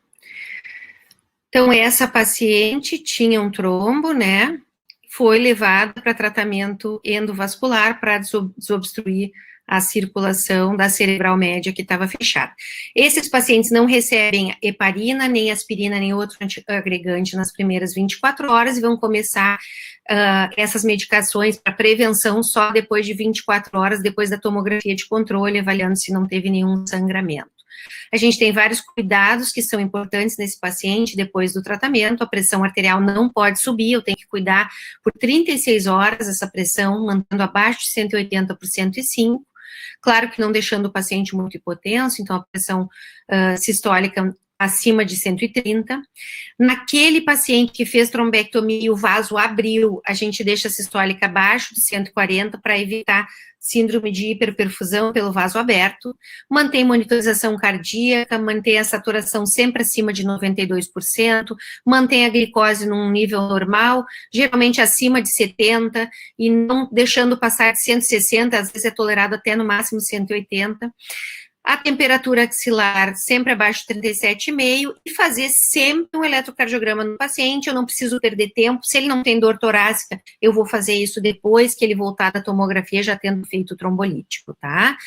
então, essa paciente tinha um trombo, né? Foi levada para tratamento endovascular para desobstruir a circulação da cerebral média que estava fechada. Esses pacientes não recebem heparina, nem aspirina, nem outro antiagregante nas primeiras 24 horas e vão começar essas medicações para prevenção só depois de 24 horas, depois da tomografia de controle, avaliando se não teve nenhum sangramento. A gente tem vários cuidados que são importantes nesse paciente depois do tratamento. A pressão arterial não pode subir, eu tenho que cuidar por 36 horas essa pressão, mantendo abaixo de 180 por 105. Claro que não deixando o paciente muito hipotenso, então a pressão sistólica acima de 130. Naquele paciente que fez trombectomia e o vaso abriu, a gente deixa a sistólica abaixo de 140 para evitar síndrome de hiperperfusão pelo vaso aberto, mantém monitorização cardíaca, mantém a saturação sempre acima de 92%, mantém a glicose num nível normal, geralmente acima de 70, e não deixando passar de 160, às vezes é tolerado até no máximo 180. A temperatura axilar sempre abaixo de 37,5 e fazer sempre um eletrocardiograma no paciente. Eu não preciso perder tempo. Se ele não tem dor torácica, eu vou fazer isso depois que ele voltar da tomografia, já tendo feito o trombolítico, tá?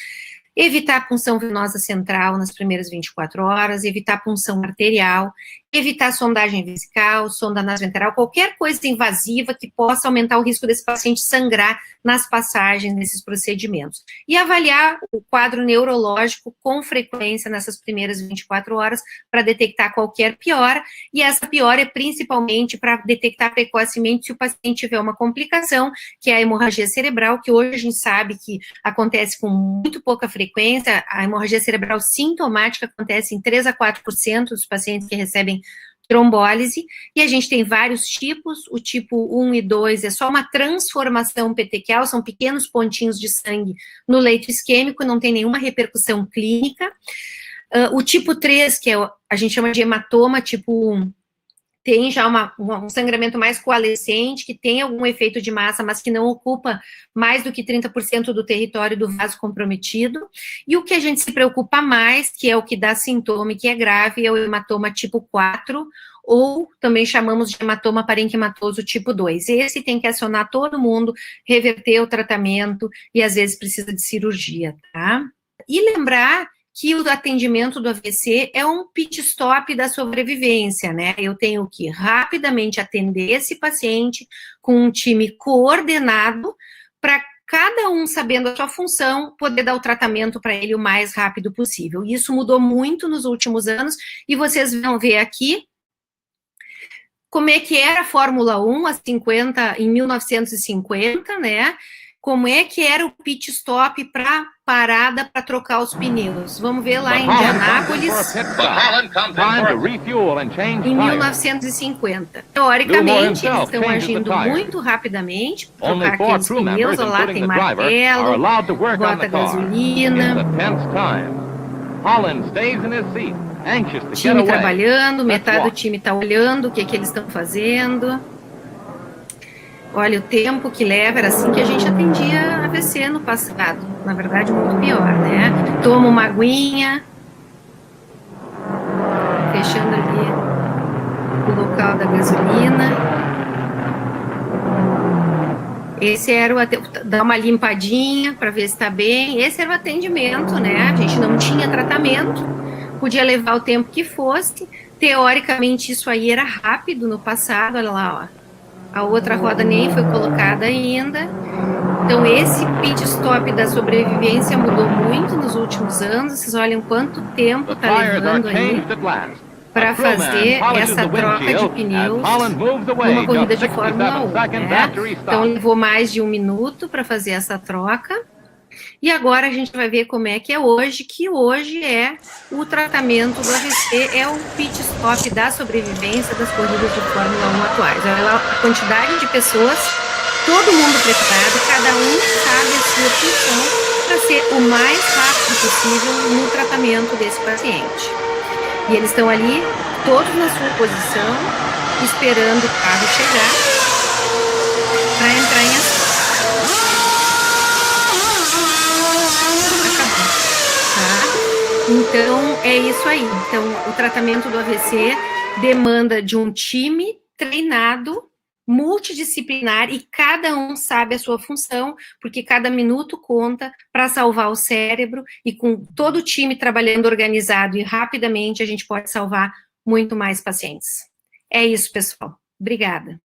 Evitar a punção venosa central nas primeiras 24 horas, evitar punção arterial, evitar sondagem vesical, sonda nasoenteral, qualquer coisa invasiva que possa aumentar o risco desse paciente sangrar nas passagens nesses procedimentos. E avaliar o quadro neurológico com frequência nessas primeiras 24 horas para detectar qualquer piora, e essa piora é principalmente para detectar precocemente se o paciente tiver uma complicação, que é a hemorragia cerebral, que hoje a gente sabe que acontece com muito pouca frequência. A hemorragia cerebral sintomática acontece em 3 a 4% dos pacientes que recebem trombólise, e a gente tem vários tipos. O tipo 1 e 2 é só uma transformação petequial, são pequenos pontinhos de sangue no leito isquêmico, não tem nenhuma repercussão clínica. O tipo 3, que a gente chama de hematoma tipo 1, tem já um sangramento mais coalescente, que tem algum efeito de massa, mas que não ocupa mais do que 30% do território do vaso comprometido. E o que a gente se preocupa mais, que é o que dá sintoma e que é grave, é o hematoma tipo 4, ou também chamamos de hematoma parenquimatoso tipo 2. Esse tem que acionar todo mundo, reverter o tratamento e às vezes precisa de cirurgia, tá? E lembrar que o atendimento do AVC é um pit stop da sobrevivência, né? Eu tenho que rapidamente atender esse paciente com um time coordenado para cada um sabendo a sua função, poder dar o tratamento para ele o mais rápido possível. Isso mudou muito nos últimos anos e vocês vão ver aqui como é que era a Fórmula 1 em 1950, né? Como é que era o pit stop para parada para trocar os pneus. Vamos ver lá em Indianápolis, em 1950. Teoricamente, eles estão agindo muito rapidamente, trocar aqueles pneus, olha lá, tem martelo, bota gasolina, time trabalhando, metade do time está olhando o que eles estão fazendo. Olha, o tempo que leva, era assim que a gente atendia AVC no passado. Na verdade, muito pior, né? Toma uma aguinha. Fechando ali o local da gasolina. Esse era o dar uma limpadinha para ver se está bem. Esse era o atendimento, né? A gente não tinha tratamento. Podia levar o tempo que fosse. Teoricamente, isso aí era rápido no passado. Olha lá, ó. A outra roda nem foi colocada ainda. Então, esse pit stop da sobrevivência mudou muito nos últimos anos. Vocês olham quanto tempo está levando aí para fazer essa troca de pneus numa corrida de Fórmula 1, né? Então, levou mais de 1 minuto para fazer essa troca. E agora a gente vai ver como é que é hoje, que hoje é o tratamento do AVC, é o pit stop da sobrevivência das corridas de Fórmula 1 atuais. Olha lá a quantidade de pessoas, todo mundo preparado, cada um sabe a sua função para ser o mais rápido possível no tratamento desse paciente. E eles estão ali, todos na sua posição, esperando o carro chegar para entrar em ação. Então, é isso aí. Então, o tratamento do AVC demanda de um time treinado, multidisciplinar, e cada um sabe a sua função, porque cada minuto conta para salvar o cérebro, e com todo o time trabalhando organizado e rapidamente, a gente pode salvar muito mais pacientes. É isso, pessoal. Obrigada.